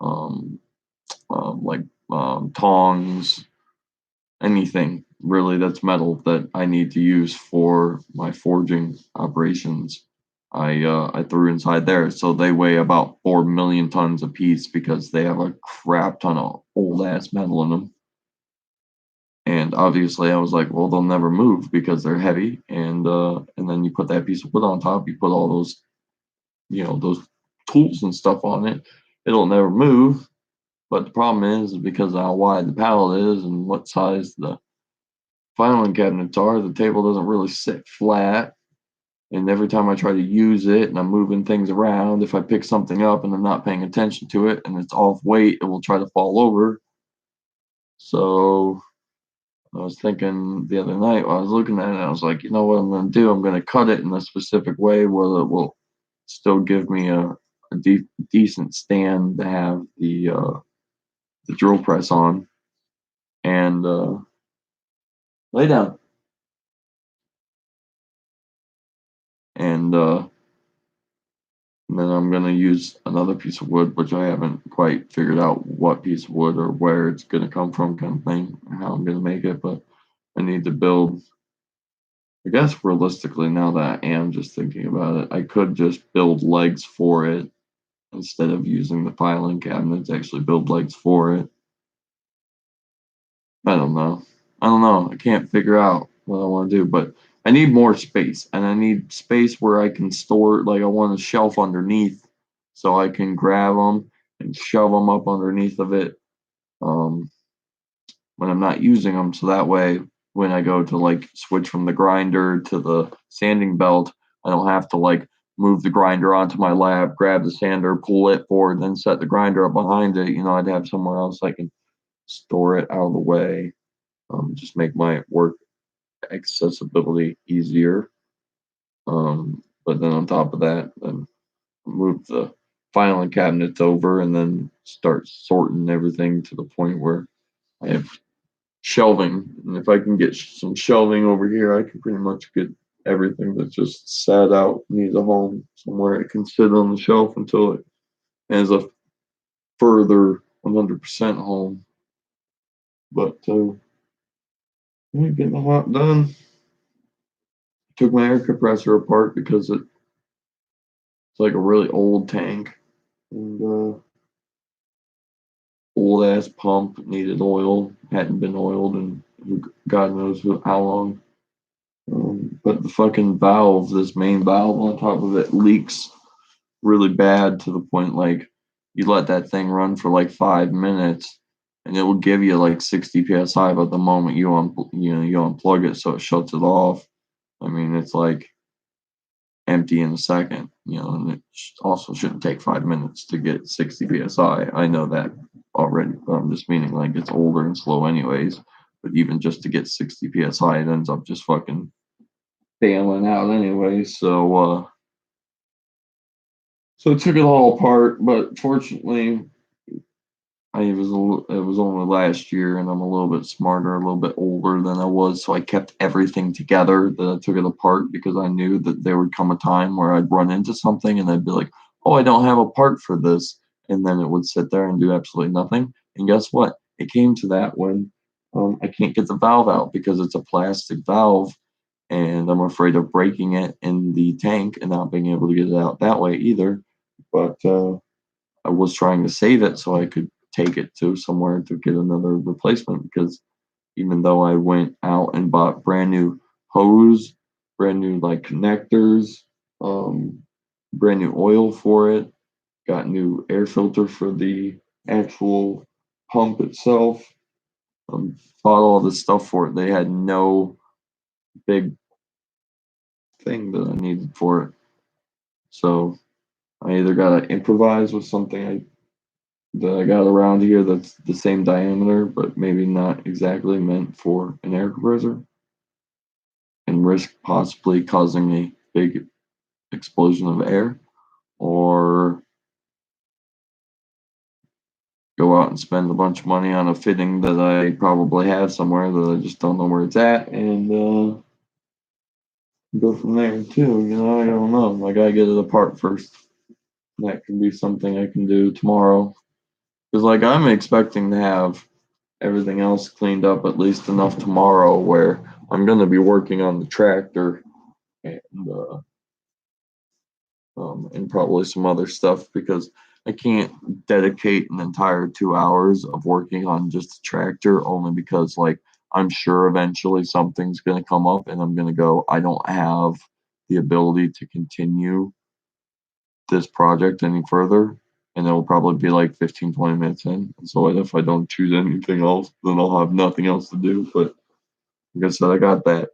um, like tongs, anything really that's metal that I need to use for my forging operations. I threw inside there, so they weigh about 4 million tons a piece because they have a crap ton of old ass metal in them. And obviously, I was like, well, they'll never move because they're heavy. And then you put that piece of wood on top, you put all those tools and stuff on it, it'll never move. But the problem is because of how wide the pallet is and what size the filing cabinets are, the table doesn't really sit flat. And every time I try to use it and I'm moving things around, if I pick something up and I'm not paying attention to it and it's off weight, it will try to fall over. So I was thinking the other night while I was looking at it, I was like, you know what I'm going to do? I'm going to cut it in a specific way where it will still give me a decent stand to have the drill press on and lay down. And then I'm going to use another piece of wood, which I haven't quite figured out what piece of wood or where it's going to come from, kind of thing, or how I'm going to make it. But I need to build, I guess, realistically, now that I am just thinking about it, I could just build legs for it instead of using the filing cabinet to actually build legs for it. I don't know. I can't figure out what I want to do, but I need more space, and I need space where I can store. Like I want a shelf underneath, so I can grab them and shove them up underneath of it um, when I'm not using them. So that way, when I go to like switch from the grinder to the sanding belt, I don't have to like move the grinder onto my lap, grab the sander, pull it forward, then set the grinder up behind it. I'd have somewhere else I can store it out of the way. Just make my work accessibility easier. But then on top of that, then move the filing cabinets over and then start sorting everything to the point where I have shelving. And if I can get some shelving over here, I can pretty much get everything that just sat out, needs a home somewhere it can sit on the shelf until it has a further 100% home. But getting a lot done. Took my air compressor apart because it's like a really old tank and old ass pump, needed oil, hadn't been oiled in God knows how long. But the fucking valve, this main valve on top of it, leaks really bad to the point like you let that thing run for like 5 minutes and it will give you like 60 psi, but the moment you unplug it, so it shuts it off. I mean, it's like empty in a second, and it also shouldn't take 5 minutes to get 60 psi. I know that already, but I'm just meaning like it's older and slow anyways. But even just to get 60 psi, it ends up just fucking failing out anyway. So I took it all apart, but fortunately, it was only last year, and I'm a little bit smarter, a little bit older than I was, so I kept everything together. That I took it apart because I knew that there would come a time where I'd run into something, and I'd be like, "Oh, I don't have a part for this," and then it would sit there and do absolutely nothing. And guess what? It came to that when I can't get the valve out because it's a plastic valve, and I'm afraid of breaking it in the tank and not being able to get it out that way either. But I was trying to save it so I could take it to somewhere to get another replacement because even though I went out and bought brand new hose, brand new like connectors, um, brand new oil for it, got new air filter for the actual pump itself, bought all this stuff for it. They had no big thing that I needed for it. So I either got to improvise with something that I got around here that's the same diameter, but maybe not exactly meant for an air compressor, and risk possibly causing a big explosion of air, or go out and spend a bunch of money on a fitting that I probably have somewhere that I just don't know where it's at, and go from there too. I don't know. I gotta get it apart first. That can be something I can do tomorrow. Because, like, I'm expecting to have everything else cleaned up at least enough tomorrow where I'm going to be working on the tractor and and probably some other stuff because I can't dedicate an entire 2 hours of working on just the tractor only because like I'm sure eventually something's going to come up and I'm going to go, I don't have the ability to continue this project any further. And it'll probably be like 15, 20 minutes in. And so if I don't choose anything else, then I'll have nothing else to do. But like I said, I got that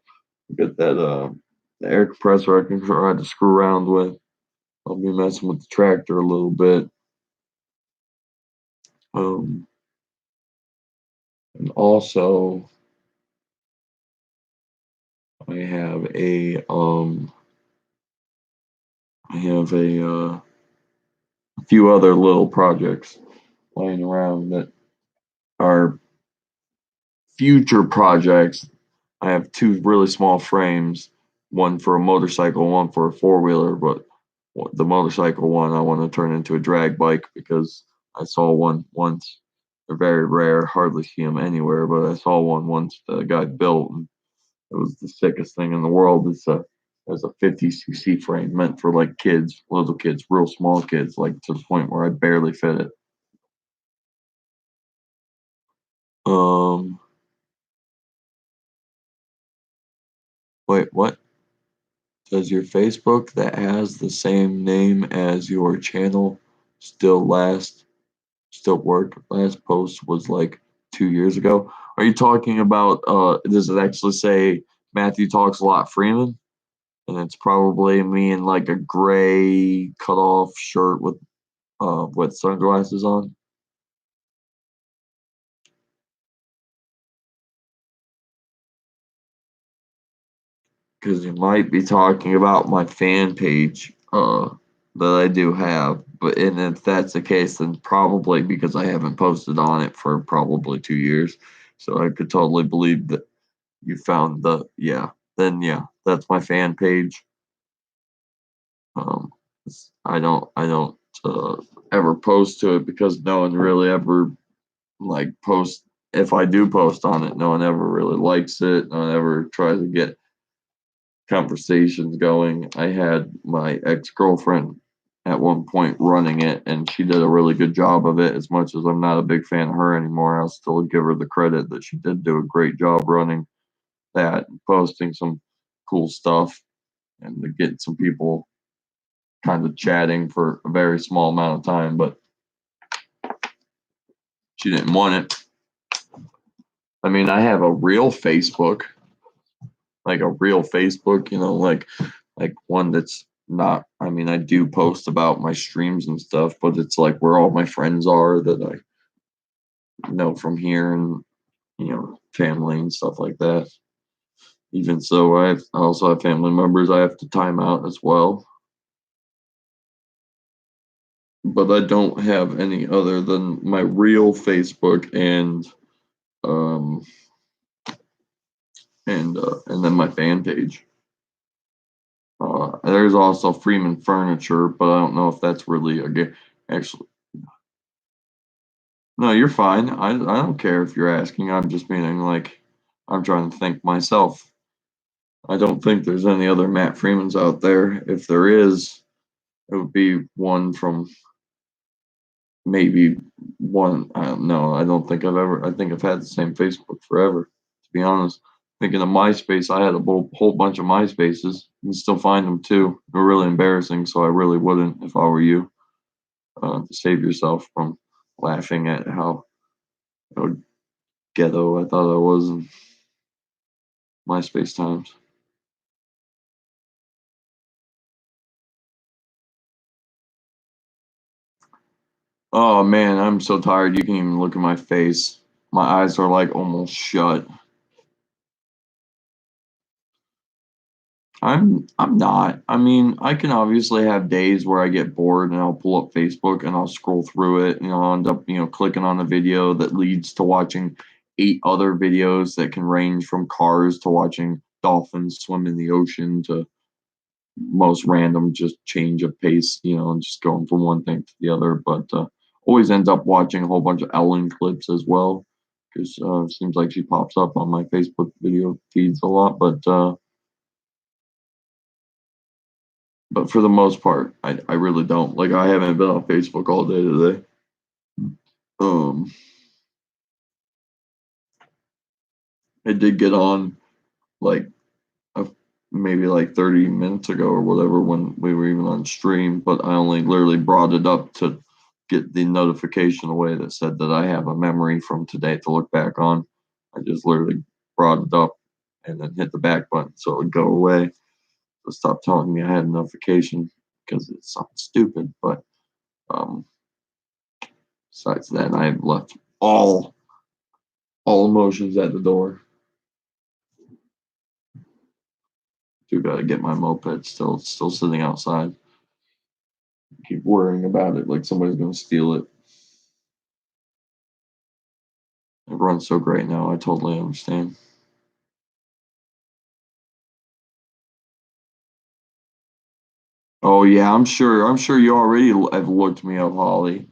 the air compressor I can try to screw around with. I'll be messing with the tractor a little bit. Um, and also I have a few other little projects lying around that are future projects. I have two really small frames, one for a motorcycle, one for a four wheeler. But the motorcycle one I want to turn into a drag bike because I saw one once. They're very rare, hardly see them anywhere. But I saw one once that a guy built, and it was the sickest thing in the world. It's a 50cc frame meant for like kids, little kids, real small kids, like to the point where I barely fit it. Um, wait, what? Does your Facebook that has the same name as your channel still work? Last post was like 2 years ago. Are you talking about does it actually say Matthew Talks a Lot Freeman? And it's probably me in like a gray cut off shirt with sunglasses on. Because you might be talking about my fan page that I do have. And if that's the case, then probably because I haven't posted on it for probably 2 years. So I could totally believe that you found yeah. Then yeah, that's my fan page. Um, I don't uh, ever post to it because no one really ever like post. If I do post on it, no one ever really likes it. No one ever tries to get conversations going. I had my ex girlfriend at one point running it, and she did a really good job of it. As much as I'm not a big fan of her anymore, I'll still give her the credit that she did do a great job running that and posting some cool stuff and to get some people kind of chatting for a very small amount of time. But she didn't want it. I mean, I have a real Facebook, like a real Facebook, like one that's not. I mean, I do post about my streams and stuff, but it's like where all my friends are that I know from here, and family and stuff like that. Even so, I also have family members I have to time out as well. But I don't have any other than my real Facebook um and then my fan page. There's also Freeman Furniture, but I don't know if that's really a game. Actually, no, you're fine. I don't care if you're asking. I'm just meaning like I'm trying to think myself. I don't think there's any other Matt Freemans out there. If there is, it would be one from maybe one. I don't know. I don't think I've ever. I think I've had the same Facebook forever. To be honest, thinking of MySpace, I had a whole bunch of MySpaces. You can still find them too. They're really embarrassing, so I really wouldn't if I were you. To save yourself from laughing at how ghetto I thought I was in MySpace times. Oh man, I'm so tired. You can't even look at my face. My eyes are like almost shut. I'm not. I mean, I can obviously have days where I get bored and I'll pull up Facebook and I'll scroll through it and I'll end up, clicking on a video that leads to watching eight other videos that can range from cars to watching dolphins swim in the ocean to most random just change of pace, and just going from one thing to the other. But always end up watching a whole bunch of Ellen clips as well because it seems like she pops up on my Facebook video feeds a lot. But for the most part, I really don't. Like I haven't been on Facebook all day today. Um, I did get on like a, maybe like 30 minutes ago or whatever when we were even on stream, but I only literally brought it up to get the notification away that said that I have a memory from today to look back on. I just literally brought it up and then hit the back button so it would go away. So stop telling me I had a notification because it sounds stupid. But um, besides that, I have left all all emotions at the door. Do gotta get my moped still sitting outside. Keep worrying about it like somebody's gonna steal it. It runs so great now. I totally understand. Oh yeah, I'm sure. I'm sure you already have looked me up, Holly.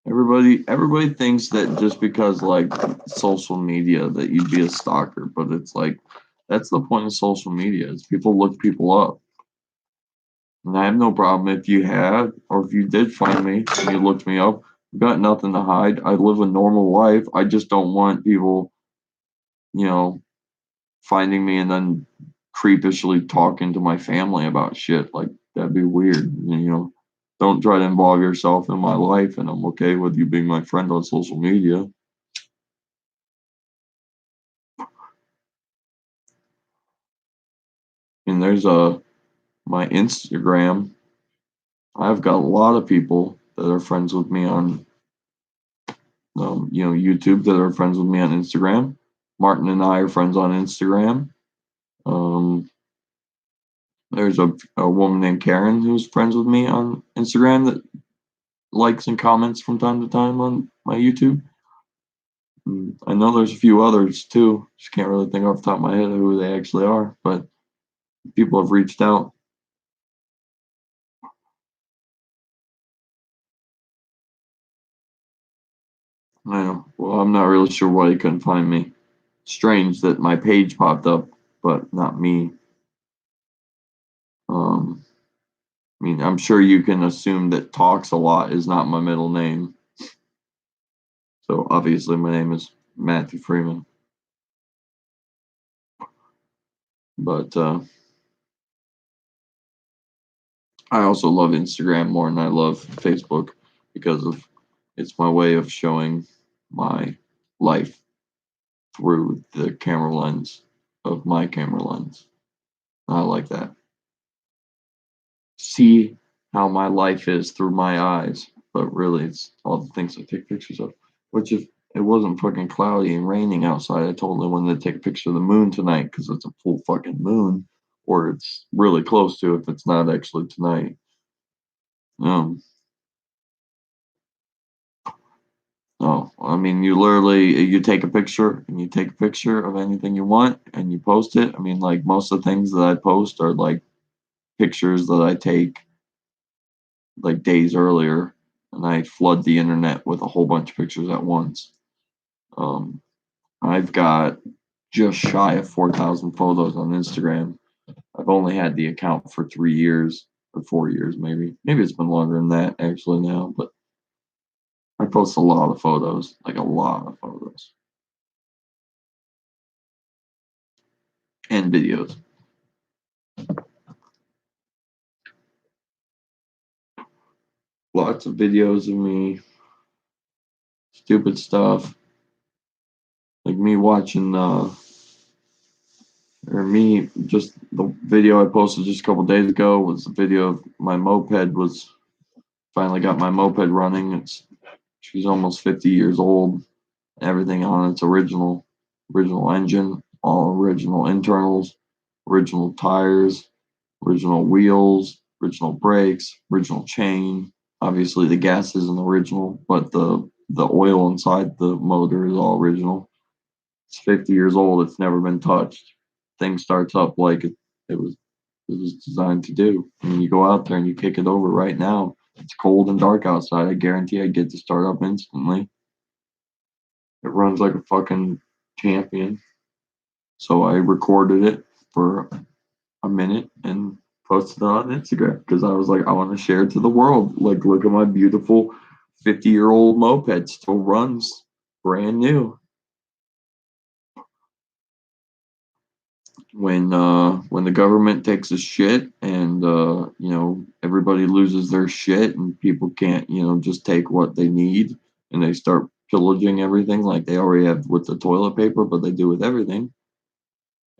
Everybody thinks that just because like social media that you'd be a stalker, but it's like that's the point of social media is people look people up. And I have no problem if you had or if you did find me and you looked me up. I've got nothing to hide. I live a normal life. I just don't want people, you know, finding me and then creepishly talking to my family about shit. Like that'd be weird. Don't try to involve yourself in my life, and I'm okay with you being my friend on social media. And there's my Instagram. I've got a lot of people that are friends with me on YouTube that are friends with me on Instagram. Martin and I are friends on Instagram. Um, there's a woman named Karen who's friends with me on Instagram that likes and comments from time to time on my YouTube. I know there's a few others too. Just can't really think off the top of my head who they actually are, but people have reached out. I know. Well, I'm not really sure why you couldn't find me. Strange that my page popped up, but not me. Um, I mean, I'm sure you can assume that talks a lot is not my middle name. So obviously, my name is Matthew Freeman. But I also love Instagram more than I love Facebook because of It's my way of showing my life through the camera lens of my camera lens. I like that. See how my life is through my eyes, but really it's all the things I take pictures of. Which if it wasn't fucking cloudy and raining outside, I totally wanted to take a picture of the moon tonight because it's a full fucking moon, or it's really close to if it's not actually tonight. Um, oh, I mean, you take a picture and you take a picture of anything you want and you post it. I mean, like most of the things that I post are like pictures that I take like days earlier, and I flood the internet with a whole bunch of pictures at once. Um, I've got just shy of 4,000 photos on Instagram. I've only had the account for 3 years or 4 years, maybe. Maybe it's been longer than that actually now, but I post a lot of photos, like a lot of photos and videos. Lots of videos of me, stupid stuff, like me watching or me just the video I posted just a couple days ago was a video of my moped was finally got my moped running. She's almost 50 years old. Everything on it's original engine, all original internals, original tires, original wheels, original brakes, original chain. Obviously the gas isn't original, but the oil inside the motor is all original. It's 50 years old. It's never been touched. Thing starts up like it was it was designed to do. I mean, you go out there and you kick it over right now. It's cold and dark outside. I guarantee I get to start up instantly. It runs like a fucking champion. So I recorded it for a minute and posted it on Instagram because I was like, I want to share it to the world. Like, look at my beautiful 50-year-old moped still runs brand new. When the government takes a shit and everybody loses their shit and people can't just take what they need and they start pillaging everything like they already have with the toilet paper, but they do with everything,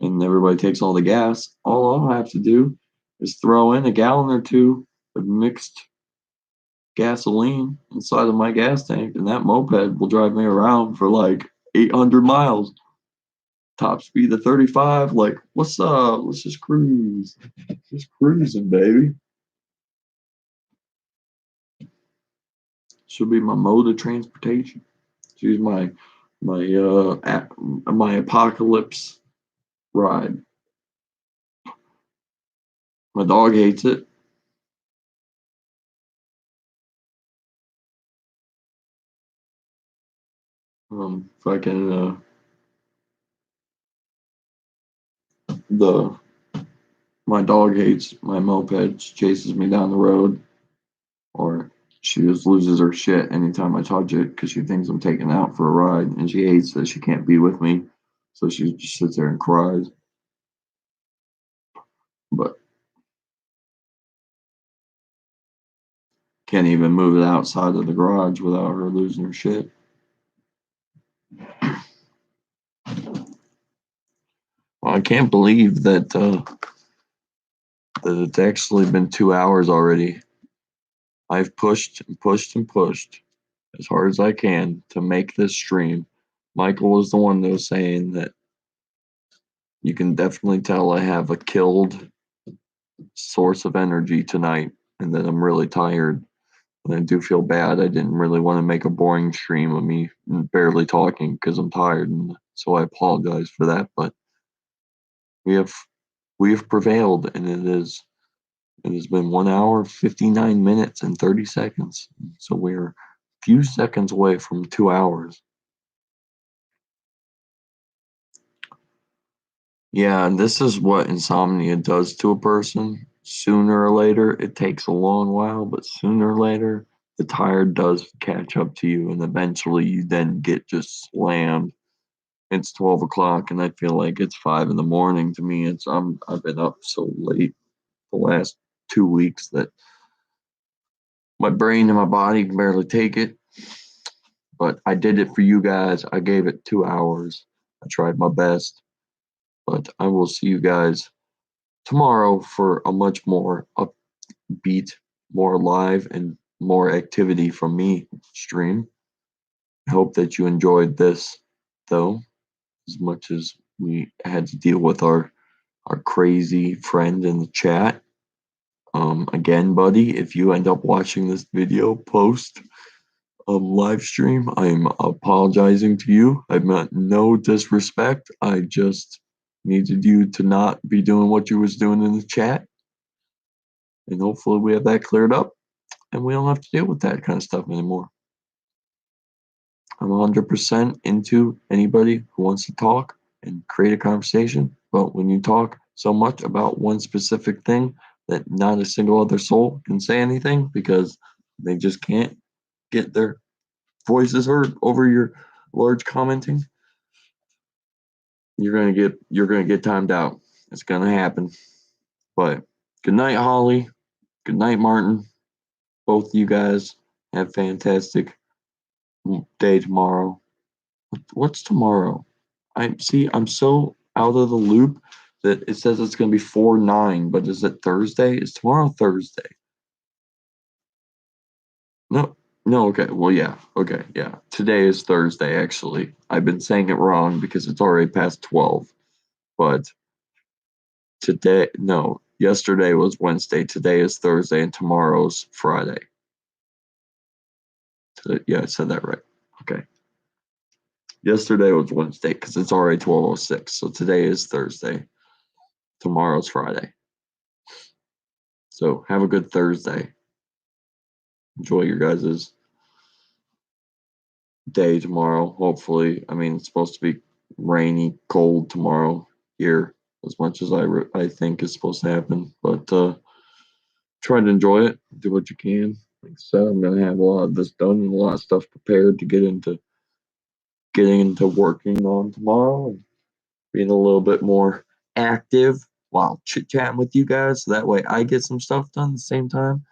and everybody takes all the gas. All I'll have to do is throw in a gallon or two of mixed gasoline inside of my gas tank, and that moped will drive me around for like 800 miles. Top speed of 35. Like, what's up? Let's just cruise. Just cruising, baby. Should be my mode of transportation. She's my apocalypse ride. My dog hates it. Fucking the my dog hates my moped. She chases me down the road, or she just loses her shit anytime I touch it because she thinks I'm taking out for a ride, and she hates that she can't be with me, so she just sits there and cries. But can't even move it outside of the garage without her losing her shit. Well, I can't believe that it's actually been 2 hours already. I've pushed and pushed and pushed as hard as I can to make this stream. Michael was the one that was saying that you can definitely tell I have a killed source of energy tonight and that I'm really tired. And I do feel bad. I didn't really want to make a boring stream of me barely talking because I'm tired, and so I apologize for that. But we have we have prevailed, and it has been 1 hour, 59 minutes, and 30 seconds. So we're a few seconds away from 2 hours. Yeah, and this is what insomnia does to a person. Sooner or later, it takes a long while, but sooner or later, the tired does catch up to you, and eventually you then get just slammed. It's 12 o'clock, and I feel like it's 5 in the morning to me. I've been up so late the last 2 weeks that my brain and my body can barely take it. But I did it for you guys. I gave it 2 hours. I tried my best. But I will see you guys tomorrow for a much more upbeat, more live, and more activity from me stream. I hope that you enjoyed this, though, as much as we had to deal with our crazy friend in the chat. Again, buddy, if you end up watching this video post live stream, I'm apologizing to you. I meant no disrespect. I just needed you to not be doing what you was doing in the chat, and hopefully we have that cleared up, and we don't have to deal with that kind of stuff anymore. I'm 100% into anybody who wants to talk and create a conversation, but when you talk so much about one specific thing that not a single other soul can say anything because they just can't get their voices heard over your large commenting, you're gonna get timed out. It's gonna happen. But good night, Holly. Good night, Martin. Both you guys have fantastic day tomorrow. What's tomorrow? I'm so out of the loop that it says it's gonna be 4/9, but is it Thursday? Is tomorrow Thursday? No, no, okay. Well, yeah. Okay, yeah. Today is Thursday, actually. I've been saying it wrong because it's already past 12. But today, no, yesterday was Wednesday. Today is Thursday, and tomorrow's Friday. Yeah, I said that right. Okay. Yesterday was Wednesday because it's already 12:06. So today is Thursday. Tomorrow's Friday. So have a good Thursday. Enjoy your guys' day tomorrow. Hopefully, I mean, it's supposed to be rainy, cold tomorrow here, as much as I think is supposed to happen. But try to enjoy it. Do what you can. Like I said, I'm gonna have a lot of this done and a lot of stuff prepared to getting into working on tomorrow and being a little bit more active while chit chatting with you guys. So that way I get some stuff done at the same time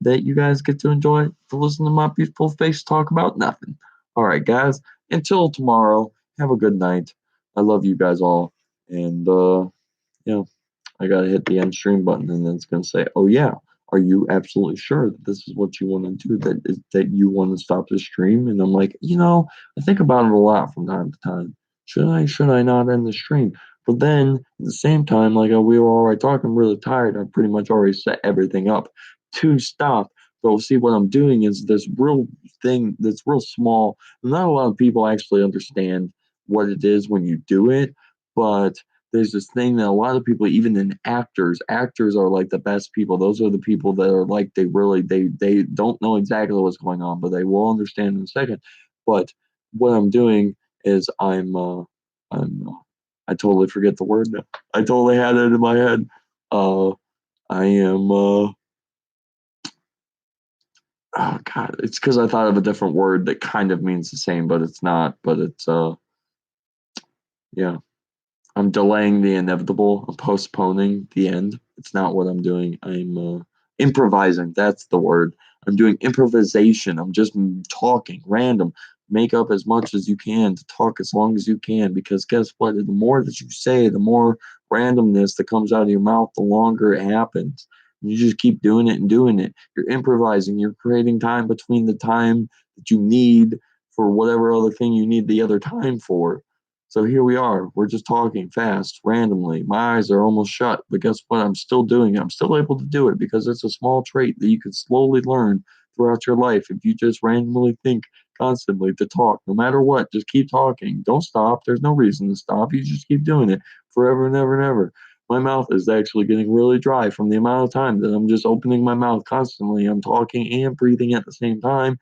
that you guys get to enjoy to listen to my beautiful face talk about nothing. All right, guys. Until tomorrow, have a good night. I love you guys all. And yeah, I gotta hit the end stream button, and then it's gonna say, "Oh yeah, are you absolutely sure that this is what you want to do? That you want to stop the stream?" And I'm like, I think about it a lot from time to time. Should I not end the stream? But then at the same time, like we were already talking, I'm really tired. I pretty much already set everything up to stop. But see, what I'm doing is this real thing that's real small. Not a lot of people actually understand what it is when you do it, but there's this thing that a lot of people, even in actors are like the best people. Those are the people that are like they don't know exactly what's going on, but they will understand in a second. But what I'm doing is I totally forget the word now. I totally had it in my head. I am oh god, it's because I thought of a different word that kind of means the same, but it's not. But it's yeah. I'm delaying the inevitable. I'm postponing the end. It's not what I'm doing. I'm improvising. That's the word. I'm doing improvisation. I'm just talking random. Make up as much as you can to talk as long as you can because guess what? The more that you say, the more randomness that comes out of your mouth, the longer it happens. You just keep doing it and doing it. You're improvising. You're creating time between the time that you need for whatever other thing you need the other time for. So here we are. We're just talking fast, randomly. My eyes are almost shut, but guess what? I'm still doing it. I'm still able to do it because it's a small trait that you can slowly learn throughout your life if you just randomly think constantly to talk. No matter what, just keep talking. Don't stop. There's no reason to stop. You just keep doing it forever and ever and ever. My mouth is actually getting really dry from the amount of time that I'm just opening my mouth constantly. I'm talking and breathing at the same time.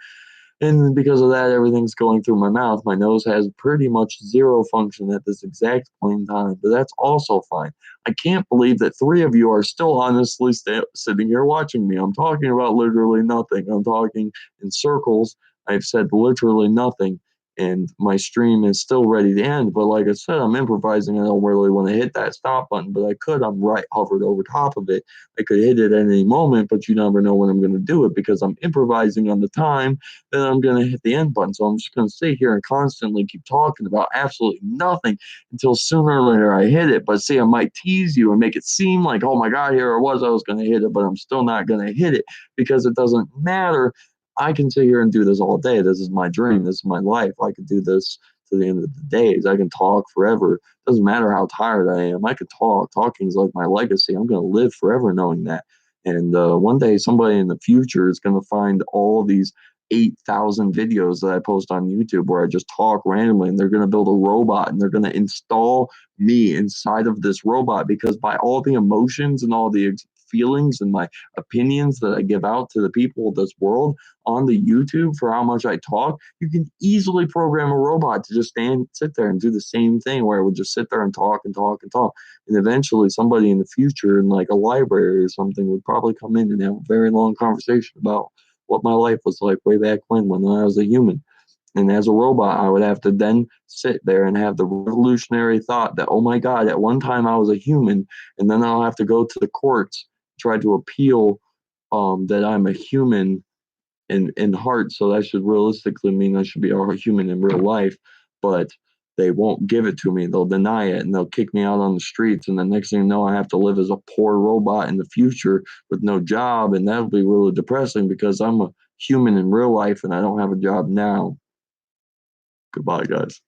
And because of that, everything's going through my mouth. My nose has pretty much zero function at this exact point in time, but that's also fine. I can't believe that three of you are still honestly sitting here watching me. I'm talking about literally nothing. I'm talking in circles. I've said literally nothing. and my stream is still ready to end. But like I said, I'm improvising. I don't really want to hit that stop button, but I could. I'm right hovered over top of it. I could hit it at any moment, but you never know when I'm going to do it because I'm improvising on the time that I'm going to hit the end button. So I'm just going to sit here and constantly keep talking about absolutely nothing until sooner or later I hit it. But see, I might tease you and make it seem like, oh my God, here it was, I was going to hit it, but I'm still not going to hit it because it doesn't matter. I can sit here and do this all day. This is my dream. This is my life. I could do this to the end of the days. I can talk forever. Doesn't matter how tired I am. I could talk. Talking is like my legacy. I'm going to live forever knowing that. And one day, somebody in the future is going to find all these 8,000 videos that I post on YouTube where I just talk randomly, and they're going to build a robot and they're going to install me inside of this robot because by all the emotions and all the feelings and my opinions that I give out to the people of this world on the YouTube for how much I talk, you can easily program a robot to just sit there and do the same thing where it would just sit there and talk and talk and talk. And eventually somebody in the future in like a library or something would probably come in and have a very long conversation about what my life was like way back when I was a human. And as a robot, I would have to then sit there and have the revolutionary thought that, oh my God, at one time I was a human, and then I'll have to go to the courts, try to appeal that I'm a human in heart. So that should realistically mean I should be a human in real life, but they won't give it to me. They'll deny it and they'll kick me out on the streets. And the next thing you know, I have to live as a poor robot in the future with no job. And that'll be really depressing because I'm a human in real life and I don't have a job now. Goodbye, guys.